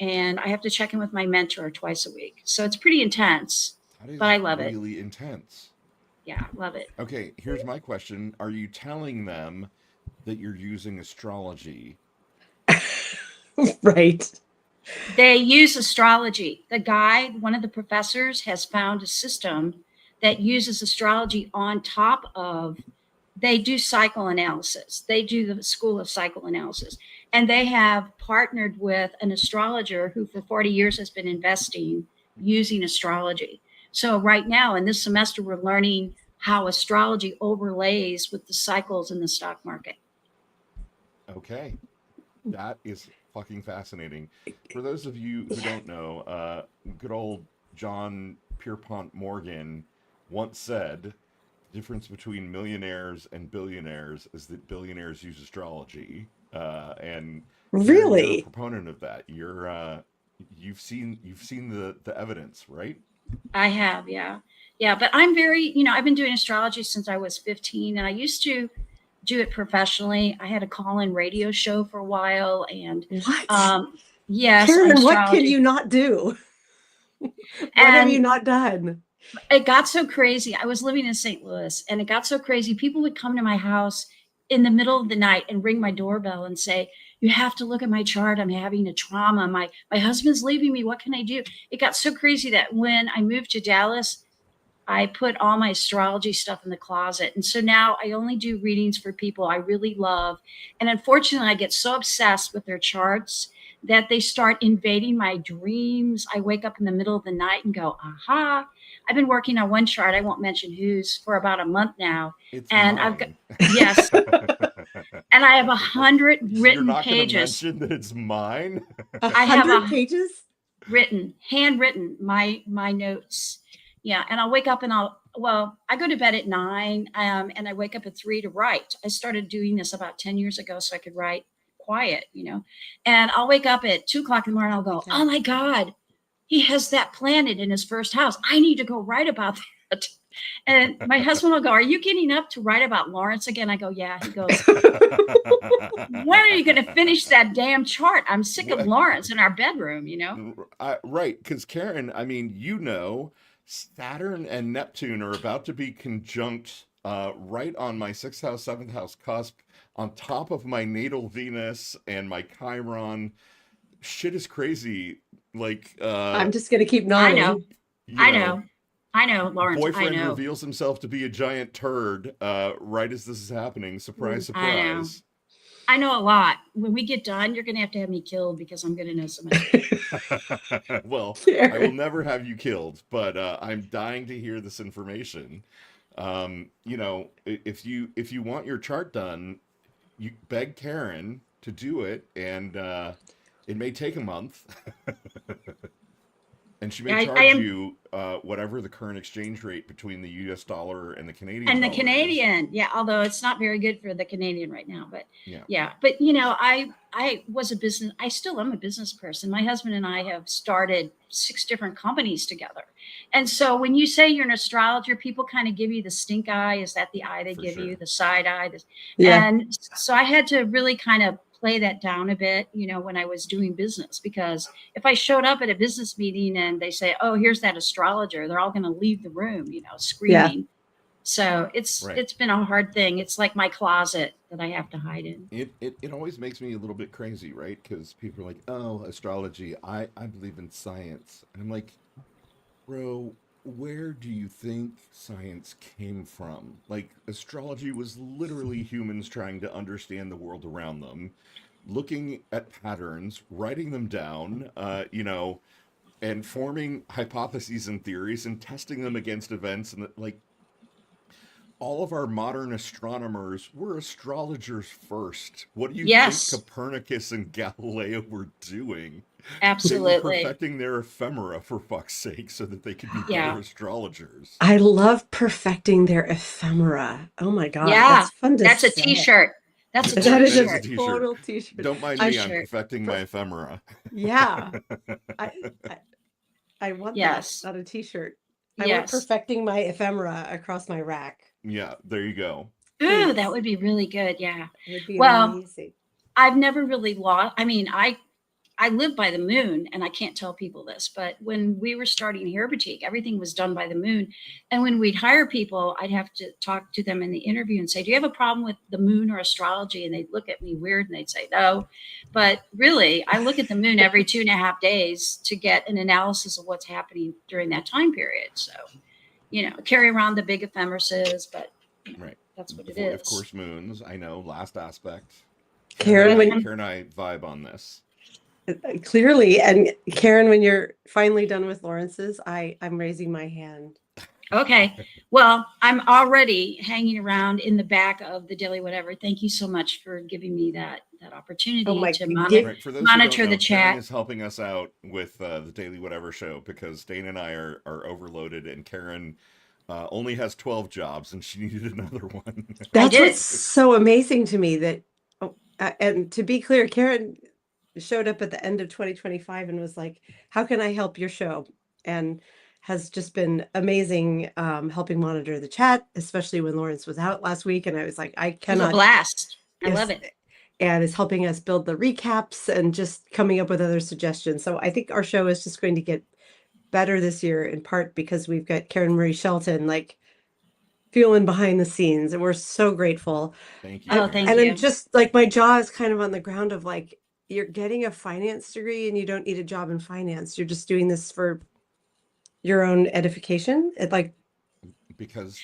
and I have to check in with my mentor twice a week. So it's pretty intense, that is but I love it. really intense. Yeah, love it. Okay, here's my question. Are you telling them that you're using astrology? right. They use astrology. One of the professors, has found a system that uses astrology on top of, they do cycle analysis. They do the school of cycle analysis. And they have partnered with an astrologer who for 40 years has been investing using astrology. So right now in this semester, we're learning how astrology overlays with the cycles in the stock market. Okay, that is fucking fascinating. For those of you who don't know, good old John Pierpont Morgan once said, the difference between millionaires and billionaires is that billionaires use astrology. And you're a Really? proponent of that. You've seen the evidence, right? I have, yeah. Yeah, but I'm very, I've been doing astrology since I was 15, and I used to do it professionally. I had a call-in radio show for a while, and What? yes, Karen, what can astrology. you not do? What have you not done? It got so crazy. I was living in St. Louis, and it got so crazy. People would come to my house in the middle of the night and ring my doorbell and say, you have to look at my chart. I'm having a trauma. My husband's leaving me. What can I do? It got so crazy that when I moved to Dallas, I put all my astrology stuff in the closet. And so now I only do readings for people I really love. And unfortunately, I get so obsessed with their charts that they start invading my dreams. I wake up in the middle of the night and go, aha. I've been working on one chart, I won't mention whose, for about a month now. It's And mine. I've got, yes, and I have 100 You're written not going to pages. mention that it's mine? I have 100 pages? written, handwritten, my notes. Yeah, and I'll wake up and I go to bed at 9, and I wake up at 3 to write. I started doing this about 10 years ago so I could write quiet, and I'll wake up at 2 o'clock in the morning. I'll go, Okay. oh my God, he has that planet in his first house. I need to go write about that. And my husband will go, are you getting up to write about Lawrence again? I go, yeah. He goes, when are you going to finish that damn chart? I'm sick of What? Lawrence in our bedroom, Right, because Karen, I mean, Saturn and Neptune are about to be conjunct right on my 6th house, 7th house cusp, on top of my natal Venus and my Chiron. Shit is crazy. Like, I'm just going to keep I nodding. know. you I know, Lawrence. boyfriend I know. reveals himself to be a giant turd right as this is happening. Surprise, I know. surprise. I know a lot. When we get done, you're going to have me killed because I'm going to know so much. Well, I will Karen. never have you killed, but I'm dying to hear this information. If you want your chart done, you beg Karen to do it, and it may take a month. And she may I charge am- you whatever the current exchange rate between the US dollar and the Canadian And the dollar is. Canadian, yeah, although it's not very good for the Canadian right now, but Yeah. but I was I still am a business person. My husband and I have started 6 different companies together. And so when you say you're an astrologer, people kind of give you the stink eye. Is that the eye they For give sure. you, the side eye? Yeah. And so I had to really kind of play that down a bit, when I was doing business, because if I showed up at a business meeting and they say, oh, here's that astrologer, they're all going to leave the room, screaming. So it's been a hard thing. It's like my closet that I have to hide in. It always makes me a little bit crazy, right? Because people are like, oh, astrology, I believe in science. And I'm like, bro, where do you think science came from? Like, astrology was literally humans trying to understand the world around them, looking at patterns, writing them down, and forming hypotheses and theories and testing them against events. And like, all of our modern astronomers were astrologers first. What do you Yes. think Copernicus and Galileo were doing? They were Absolutely. perfecting their ephemera, for fuck's sake, so that they could be Yeah. better astrologers. I love perfecting their ephemera. Oh my God. Yeah, That's fun to That's a say. t-shirt. That's a That is That is a a t-shirt. total t-shirt. Don't mind I me, I'm sure- perfecting my ephemera. Yeah. I want Yes. that on a t-shirt. I want Yes. perfecting my ephemera across my rack. Yeah, there you go. Ooh, that would be really good. Yeah. It would be Well, amazing. I've never really lost. I mean, I live by the moon, and I can't tell people this, but when we were starting Hair Boutique, everything was done by the moon. And when we'd hire people, I'd have to talk to them in the interview and say, do you have a problem with the moon or astrology? And they'd look at me weird and they'd say, no. But really, I look at the moon every 2.5 days to get an analysis of what's happening during that time period. So, carry around the big ephemeris, but Right. that's what it Of is. course, moons. I know. Last aspect. Karen, when Karen and I vibe on this. clearly, and Karen, when you're finally done with Lawrence's, I'm raising my hand. Okay. Well, I'm already hanging around in the back of the Daily Whatever. Thank you so much for giving me that opportunity Oh my to God. monitor. Right. For those Monitor who don't the know, Karen chat. is helping us out with the Daily Whatever show because Dana and I are overloaded, and Karen only has 12 jobs, and she needed another one. That's did. what's so amazing to me that, and to be clear, Karen showed up at the end of 2025 and was like, how can I help your show? And has just been amazing, helping monitor the chat, especially when Lawrence was out last week. And I was like, I It was a cannot. blast. I Yes, love it. And is helping us build the recaps and just coming up with other suggestions. So I think our show is just going to get better this year, in part because we've got Karen Marie Shelton like feeling behind the scenes, and we're so grateful. Thank you. Oh, Karen. thank And you. I'm just like, my jaw is kind of on the ground of like, you're getting a finance degree and you don't need a job in finance. You're just doing this for your own edification. It like, Because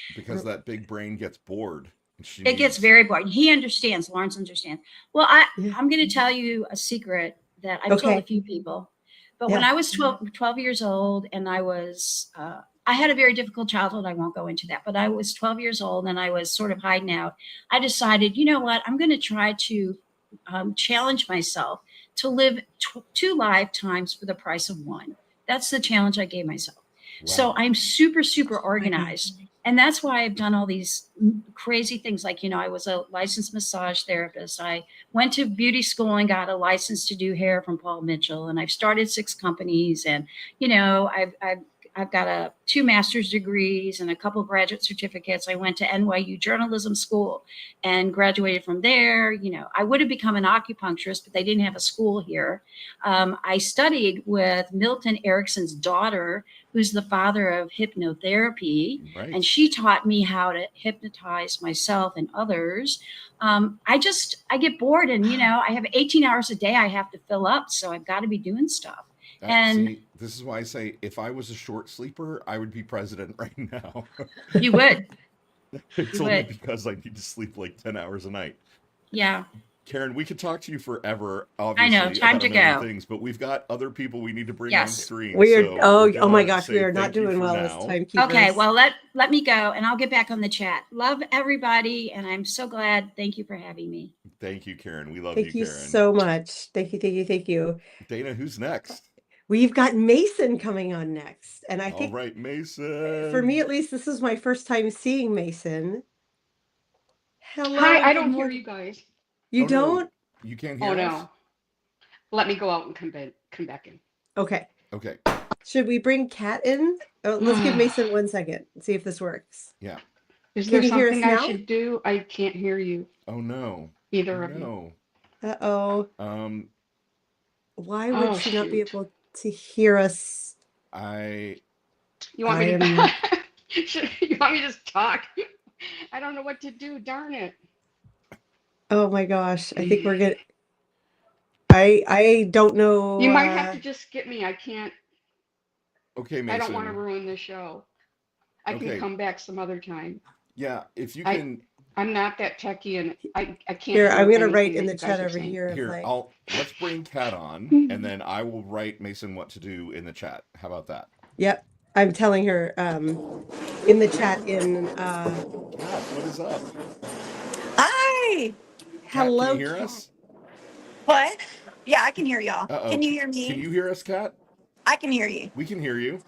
that big brain gets bored. And It gets very boring. He understands. Lawrence understands. Well, Yeah. I'm going to tell you a secret that I've told a Okay. few people. But when Yeah. I was 12 years old and I had a very difficult childhood. I won't go into that, but I was 12 years old and I was sort of hiding out. I decided, you know what? I'm going to try to challenge myself to live 2 lifetimes for the price of one. That's the challenge I gave myself. So Wow. I'm super, super organized. And that's why I've done all these crazy things. Like, I was a licensed massage therapist. I went to beauty school and got a license to do hair from Paul Mitchell. And I've started 6 companies. And, I've got 2 master's degrees and a couple of graduate certificates. I went to NYU Journalism School and graduated from there. I would have become an acupuncturist, but they didn't have a school here. I studied with Milton Erickson's daughter, who's the father of hypnotherapy. Right. And she taught me how to hypnotize myself and others. I get bored and, I have 18 hours a day I have to fill up. So I've got to be doing stuff. And See, this is why I say if I was a short sleeper, I would be president right now. you would. It's You only would. because I need to sleep like 10 hours a night. Yeah. Karen, we could talk to you forever, I obviously, know. Time about to a million go. things, but we've got other people we need to bring on Yes. screen. We are, so oh, we're oh my gonna gosh, we say are not thank you doing for well now. as timekeepers. Okay. Well, let me go and I'll get back on the chat. Love everybody. And I'm so glad. Thank you for having me. Thank you, Karen. We love Thank you Karen. so much. Thank you, thank you, thank you. Dana, who's next? We've got Mason coming on next. And I All think right, Mason. for me, at least, this is my first time seeing Mason. Hello. Hi, I good don't hear morning. you guys. You Oh, no. don't? You can't hear Oh us? no. Let me go out and come back in. Okay. Okay. Should we bring Kat in? Oh, let's give Mason 1 second and see if this works. Yeah. Is Can there you hear us something I now? should do? I can't hear you, Oh no. either Oh, of you. no. Uh-oh. Why would Oh, she not be shoot. able to hear us? You want me to you want me to just talk? I don't know what to do, darn it. Oh my gosh. I think we're good. I don't know. You might have to just skip me. I can't. Okay, Mason. I don't want to ruin the show. I can Okay. come back some other time. Yeah, if you I- can I'm not that techie and I can't Here, I'm hear gonna write anything in that the you guys chat are over saying. here. If, here, like, let's bring Kat on and then I will write Mason what to do in the chat. How about that? Yep. I'm telling her in the chat in Kat, what is up? Hi. Kat, hello. can you hear Kat. us? What? Yeah, I can hear y'all. Uh-oh. Can you hear me? Can you hear us, Kat? I can hear you. We can hear you.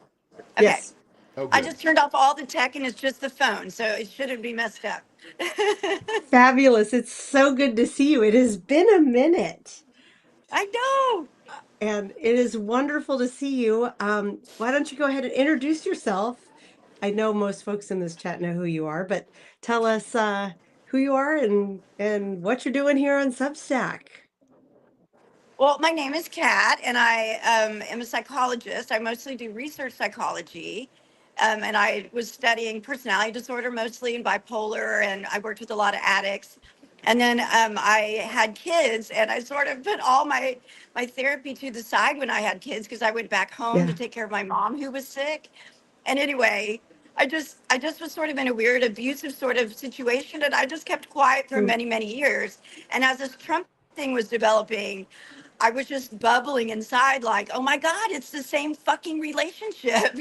Okay. Yes. Oh, I good. just turned off all the tech and it's just the phone, so it shouldn't be messed up. Fabulous. It's so good to see you. It has been a minute. I know. And it is wonderful to see you. Why don't you go ahead and introduce yourself? I know most folks in this chat know who you are, but tell us who you are and what you're doing here on Substack. Well, my name is Kat, and I am a psychologist. I mostly do research psychology. And I was studying personality disorder mostly and bipolar, and I worked with a lot of addicts. And then I had kids, and I sort of put all my therapy to the side when I had kids because I went back home Yeah. to take care of my mom who was sick. And anyway, I just was sort of in a weird abusive sort of situation, and I just kept quiet for Mm. many, many years. And as this Trump thing was developing, I was just bubbling inside like, oh my God, it's the same fucking relationship,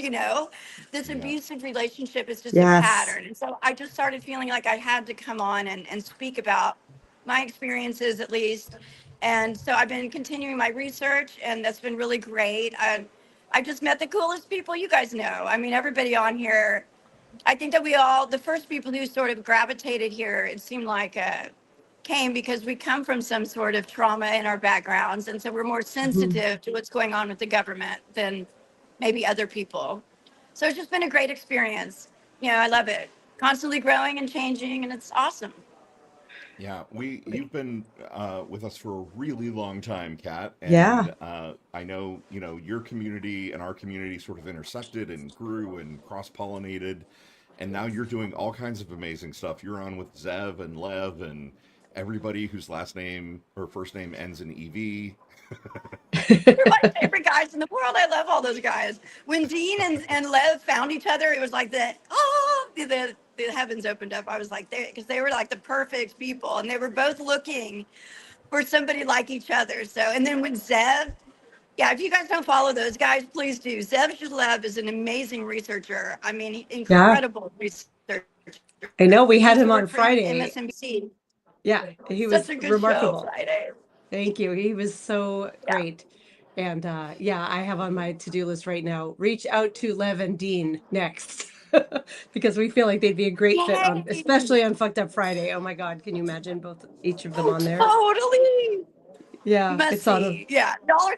This Yeah. abusive relationship is just Yes. a pattern. And so I just started feeling like I had to come on and speak about my experiences at least. And so I've been continuing my research, and that's been really great. I just met the coolest people you guys know. I mean, everybody on here, I think that the first people who sort of gravitated here, it seemed like came because we come from some sort of trauma in our backgrounds. And so we're more sensitive to what's going on with the government than maybe other people. So it's just been a great experience. I love it. Constantly growing and changing, and it's awesome. Yeah, you've been with us for a really long time, Kat. And Yeah. I know, your community and our community sort of intersected and grew and cross-pollinated. And now you're doing all kinds of amazing stuff. You're on with Zev and Lev and everybody whose last name or first name ends in EV. They're my favorite guys in the world. I love all those guys. When Dean and Lev found each other, it was like the heavens opened up. I was like, because they were like the perfect people, and they were both looking for somebody like each other. So, and then with Zev, yeah, if you guys don't follow those guys, please do. Zev Shalev is an amazing researcher. I mean, Yeah, incredible researcher. I know. We He had used to him on work for Friday. MSNBC. Yeah, he Such was a good show remarkable. Friday. Thank you. He was so Yeah. great. And yeah, I have on my to-do list right now, reach out to Lev and Dean next. Because we feel like they'd be a great fit on, Yay. especially on Fucked Up Friday. Oh my God, can you imagine each of them Oh, on there? totally. Yeah, Must it's on see. Yeah. Y'all,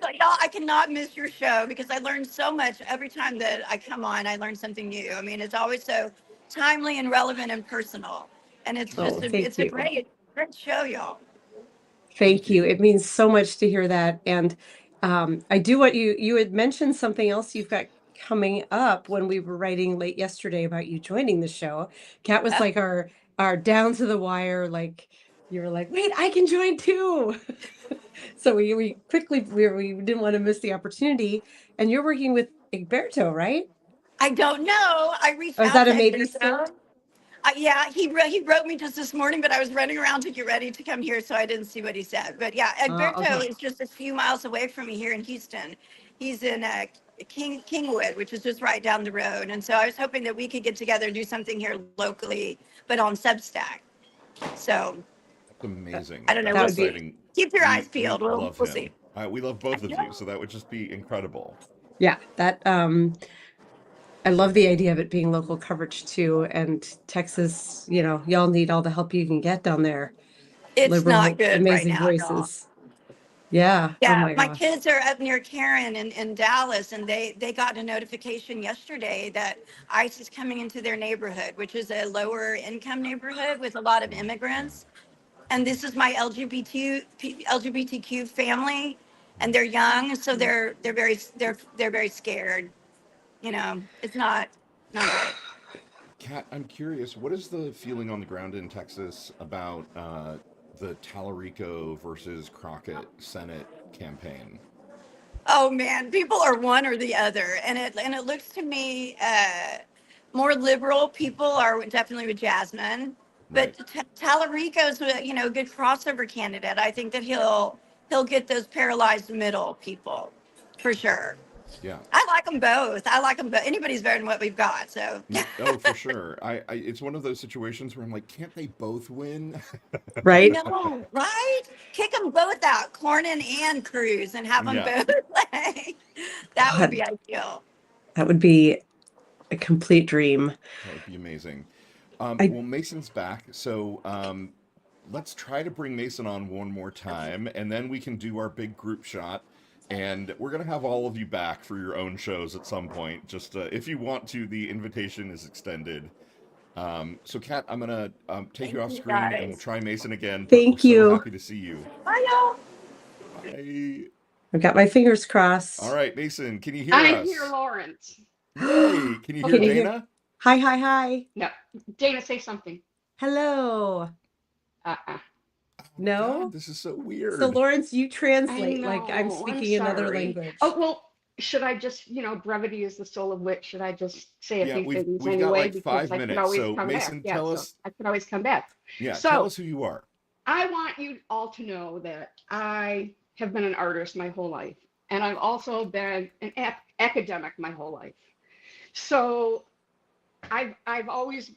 I cannot miss your show because I learn so much every time that I come on. I learn something new. I mean, it's always so timely and relevant and personal. And it's Oh, just thank it's a you. great show, y'all. Thank you. It means so much to hear that. And I do what you had mentioned something else you've got coming up when we were writing late yesterday about you joining the show. Kat was like our down to the wire, like you were like, wait, I can join too. So we quickly we didn't want to miss the opportunity. And you're working with Egberto, right? I don't know. I reached Or is out that a to maybe Egberto. still? Yeah, he wrote me just this morning, but I was running around to get ready to come here, so I didn't see what he said. But yeah, Egberto Okay. is just a few miles away from me here in Houston. He's in Kingwood, which is just right down the road. And so I was hoping that we could get together and do something here locally, but on Substack. So That's amazing. I don't know. That That's would be- exciting. Keep your eyes We peeled. love We'll him. see. We love both of you, so that would just be incredible. Yeah, that I love the idea of it being local coverage too. And Texas, y'all need all the help you can get down there. It's Liberal, not good amazing right now, y'all. voices. Yeah. Oh Yeah, my my gosh. kids are up near Karen in Dallas, and they got a notification yesterday that ICE is coming into their neighborhood, which is a lower income neighborhood with a lot of immigrants. And this is my LGBTQ family, and they're young, so they're very scared. It's not great. Kat, I'm curious, what is the feeling on the ground in Texas about the Tallarico versus Crockett Senate campaign? Oh man, people are one or the other, and it looks to me more liberal people are definitely with Jasmine, but Tallarico's a good crossover candidate. I think that he'll get those paralyzed middle people for sure. Yeah. I like them both. Anybody's better than what we've got. So Oh, for sure. It's one of those situations where I'm like, can't they both win? Right? no, right? Kick them both out, Cornyn and Cruz, and have them Yeah. both play. That God. would be ideal. That would be a complete dream. That would be amazing. I- Well, Mason's back, so let's try to bring Mason on one more time, and then we can do our big group shot. And we're going to have all of you back for your own shows at some point. Just if you want to, the invitation is extended. So, Kat, I'm going to take you off Thank you, screen, and guys. we'll try Mason again. Thank we're you. So happy to see you. Bye, y'all. Bye. I've got my fingers crossed. All right, Mason, can you hear I'm us? here, Lawrence. Yay! Can you hear Can you hear- Dana? Hi, hi, hi. No, Dana, say something. Hello. Uh-uh. No? God, this is so weird. So Lawrence, you translate I like I'm know, I'm speaking another sorry. language. Oh, well, should I just, brevity is the soul of wit. Should I just say a Yeah, few we've things got anyway? like 5 I minutes. can always So, come Mason, back. Yeah, tell so us. I can always come back. Yeah, So- tell us who you are. I want you all to know that I have been an artist my whole life, and I've also been an academic my whole life. So I've always,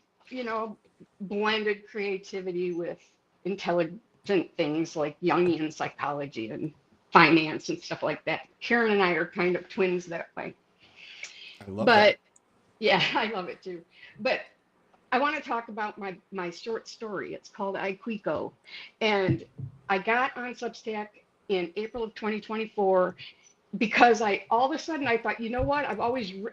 blended creativity with intelligent things like Jungian psychology and finance and stuff like that. Karen and I are kind of twins that way. I love But that. yeah, I love it too. But I want to talk about my short story. It's called Iquico, and I got on Substack in April of 2024 because all of a sudden I thought, you know what?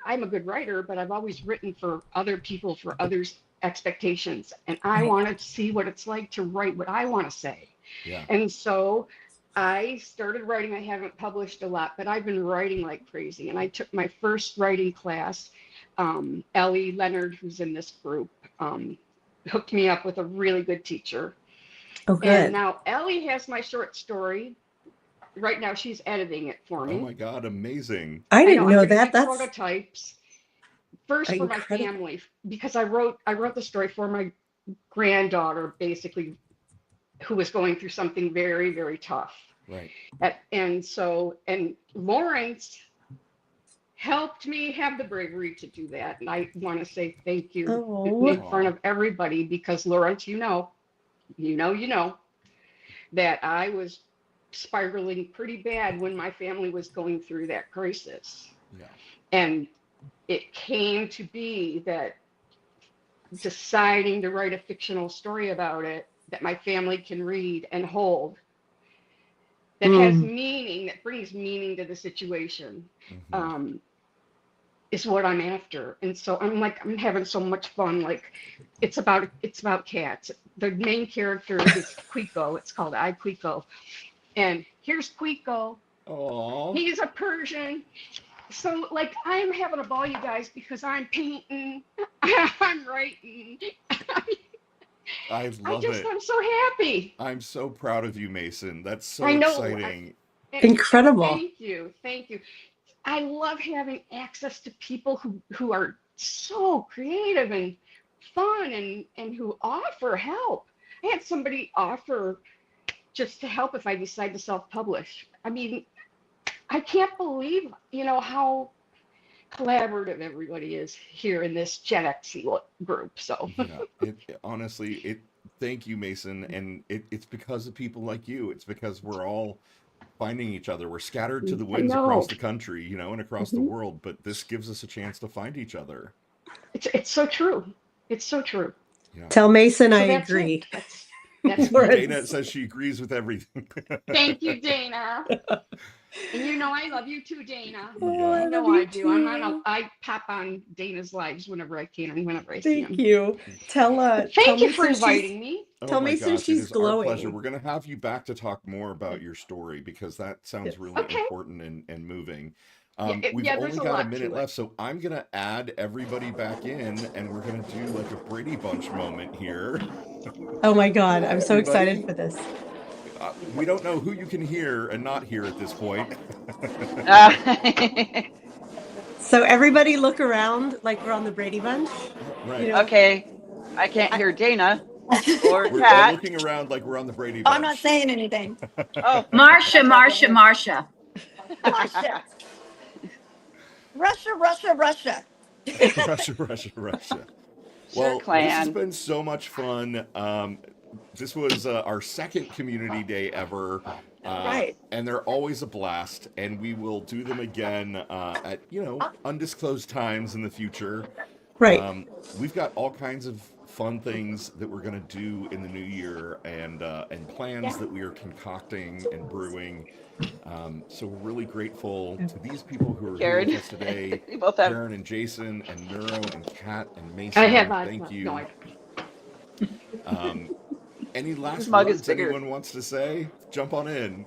I'm a good writer, but I've always written for other people, for others' expectations, and I Right. wanted to see what it's like to write what I want to say. Yeah. And so I started writing. I haven't published a lot, but I've been writing like crazy. And I took my first writing class. Ellie Leonard, who's in this group, hooked me up with a really good teacher. Oh, And good. now Ellie has my short story. Right now she's editing it for me. Oh my God, amazing. I didn't know I'm gonna that. do That's prototypes first for my incredible. family, because I wrote the story for my granddaughter, basically who was going through something very, very tough. Right. And Lawrence helped me have the bravery to do that. And I want to say thank you Oh. in front of everybody, because Lawrence, you know that I was spiraling pretty bad when my family was going through that crisis. Yeah. And it came to be that deciding to write a fictional story about it that my family can read and hold, that has meaning, that brings meaning to the situation, Mhm. is what I'm after. And so I'm having so much fun. Like, it's about cats. The main character is Quico. It's called I, Quico. And here's Quico. Aw. He's a Persian. So, like, I'm having a ball, you guys, because I'm painting, I'm writing. I love it. I'm so happy. I'm so proud of you, Mason. That's so I know. exciting. Incredible. Thank you. I love having access to people who are so creative and fun and who offer help. I had somebody offer just to help if I decide to self-publish. I mean, I can't believe, how collaborative everybody is here in this Gen X group. So Yeah, honestly, thank you, Mason. And it's because of people like you. It's because we're all finding each other. We're scattered to the winds across the country, and across the world, but this gives us a chance to find each other. It's so true. It's so true. Yeah. Tell Mason So I that's agree. it. That's Dana says she agrees with everything. Thank you, Dana. And I love you too, Dana. Oh, You know love you I do. too. I pop on Dana's lives whenever I can and whenever I see him. Thank you. Tell Thank you Mason for she's- inviting me. Tell my Mason gosh, she's it is our pleasure. glowing. We're going to have you back to talk more about your story, because that sounds Yes. really Okay. important and moving. We've there's only a got a lot minute to it. left, so I'm going to add everybody back in, and we're going to do like a Brady Bunch moment here. Oh my God, I'm so excited Everybody? for this. We don't know who you can hear and not hear at this point. So everybody look around like we're on the Brady Bunch. Right. Okay, I can't hear Dana or We're Kat. looking around like we're on the Brady Bunch. I'm not saying anything. Oh, Marsha. Russia. Russia. Russia. Sure, Well, this has clan. been so much fun. This was our second community day ever. Right. And they're always a blast, and we will do them again at undisclosed times in the future. Right. We've got all kinds of fun things that we're going to do in the new year, and plans that we are concocting and brewing. So we're really grateful to these people who are Karen. here with us today. We both have. Karen and Jason and Neuro and Kat and Mason. I have Thank you. No, Any last This mug is words bigger. anyone wants to say? Jump on in.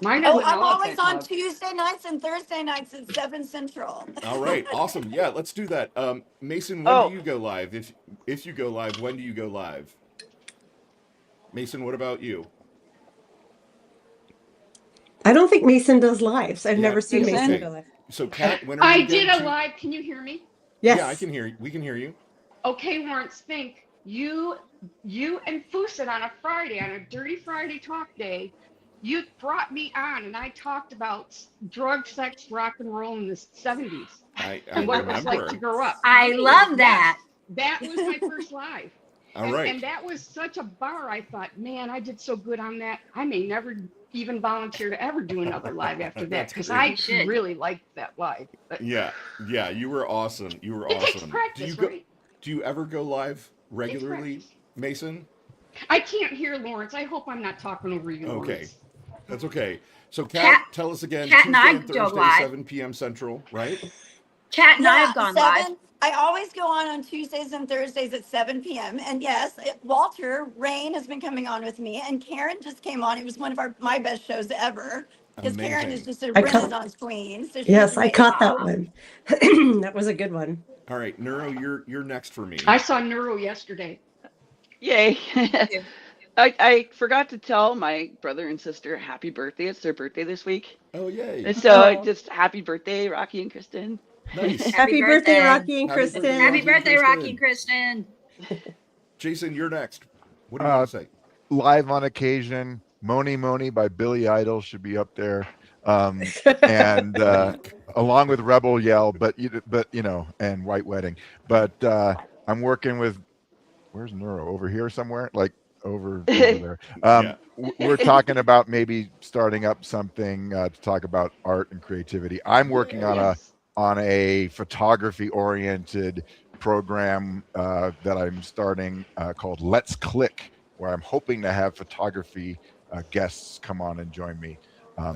mine Oh, is an I'm always elephant on mug. Tuesday nights and Thursday nights at 7 Central. All right, awesome. Yeah, let's do that. Mason, when do you go live? If you go live, when do you go live? Mason, what about you? I don't think Mason does lives. I've Yeah, never seen Mason? Mason okay. go live. So, Kat, when are I you did going a to- live. Can you hear me? Yes. Yeah, I can hear you. We can hear you. Okay, Lawrence, think. You and Fuset on a Friday, on a Dirty Friday talk day, you brought me on and I talked about drug, sex, rock and roll in the 70s I and what it was like to remember. grow up. I love that. That was my first live. All right. And that was such a bar. I thought, man, I did so good on that. I may never even volunteer to ever do another live after that, That's because great. I You should. really liked that live. But Yeah, you were awesome. You were it takes awesome. practice, Do right? you ever go live It's regularly, practice. Mason? I can't hear Lawrence. I hope I'm not talking over you, Okay. Lawrence. That's okay. So, Kat, Kat- tell us again. Kat and I Tuesday and go Thursday, live. 7 p.m. Central, right? Kat and I have gone live. 7. I always go on Tuesdays and Thursdays at 7 p.m. And yes, Walter Rain has been coming on with me, and Karen just came on. It was one of my best shows ever, because Karen is Amazing. just a I caught- Renaissance queen. So she's Yes, I caught that amazing. one. That was a good one. All right, Neuro, you're next for me. I saw Neuro yesterday. Yay. I forgot to tell my brother and sister happy birthday. It's their birthday this week. Oh, yay. And so Oh. just happy birthday, Rocky and Kristen. Nice. Happy birthday, birthday. Rocky and Happy birthday, Kristen. Happy Rocky and birthday, Kristen. Rocky and Kristen. Jason, you're next. What do you want to say? Live on occasion. Moni Moni by Billy Idol should be up there. And along with Rebel Yell, but you know, and White Wedding. But I'm working with, where's Neuro? Over here somewhere? Like over there. Yeah. We're talking about maybe starting up something to talk about art and creativity. I'm working on Yes. a photography oriented program that I'm starting called Let's Click, where I'm hoping to have photography guests come on and join me.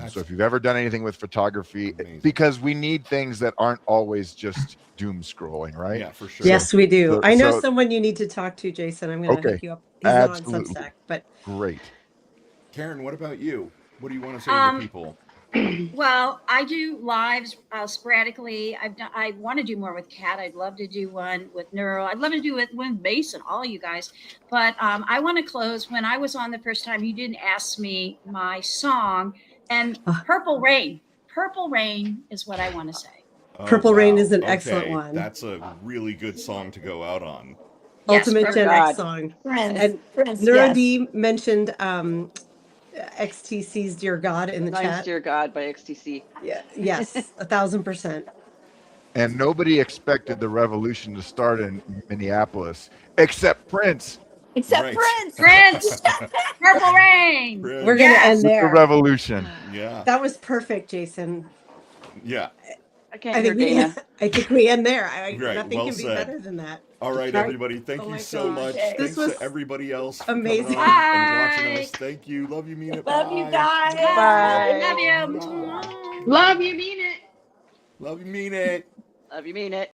So if you've ever done anything with photography, Amazing. because we need things that aren't always just doom scrolling, right? Yeah, for sure. Yes, we do. so- I know so- someone you need to talk to, Jason. I'm going to Okay. hook you up. He's not on Absolutely. Substack, but Great. Karen, what about you? What do you want to say to the people? Well, I do lives sporadically. I want to do more with Kat. I'd love to do one with Neuro. I'd love to do it with Mason, all you guys. But I want to close. When I was on the first time, you didn't ask me my song, and Purple Rain. Purple Rain is what I want to say. Purple Rain is an excellent one. That's a really good song to go out on. Yes, Ultimate Purple Gen God. X song. Prince. And Prince, Nura yes. D mentioned XTC's Dear God in the Nice chat. Dear God by XTC. Yeah, yes, 1000%. And nobody expected the revolution to start in Minneapolis except Prince. Except Right. Prince. Prince, Purple Rain. Prince. We're going to Yes. end With the there. revolution. Yeah. That was perfect, Jason. Yeah. I can't I hear think we, Dana. I think we end there. Right, Nothing well can be said. better than that. All right, Right. everybody. Thank Oh you my so gosh. much. This Thanks was to everybody else for amazing. coming on and watching Bye. us. Thank you. Love you, mean it. Love you Bye. guys. Bye. Love you. Bye. Love you, mean it. Love you, mean it. Love you, mean it.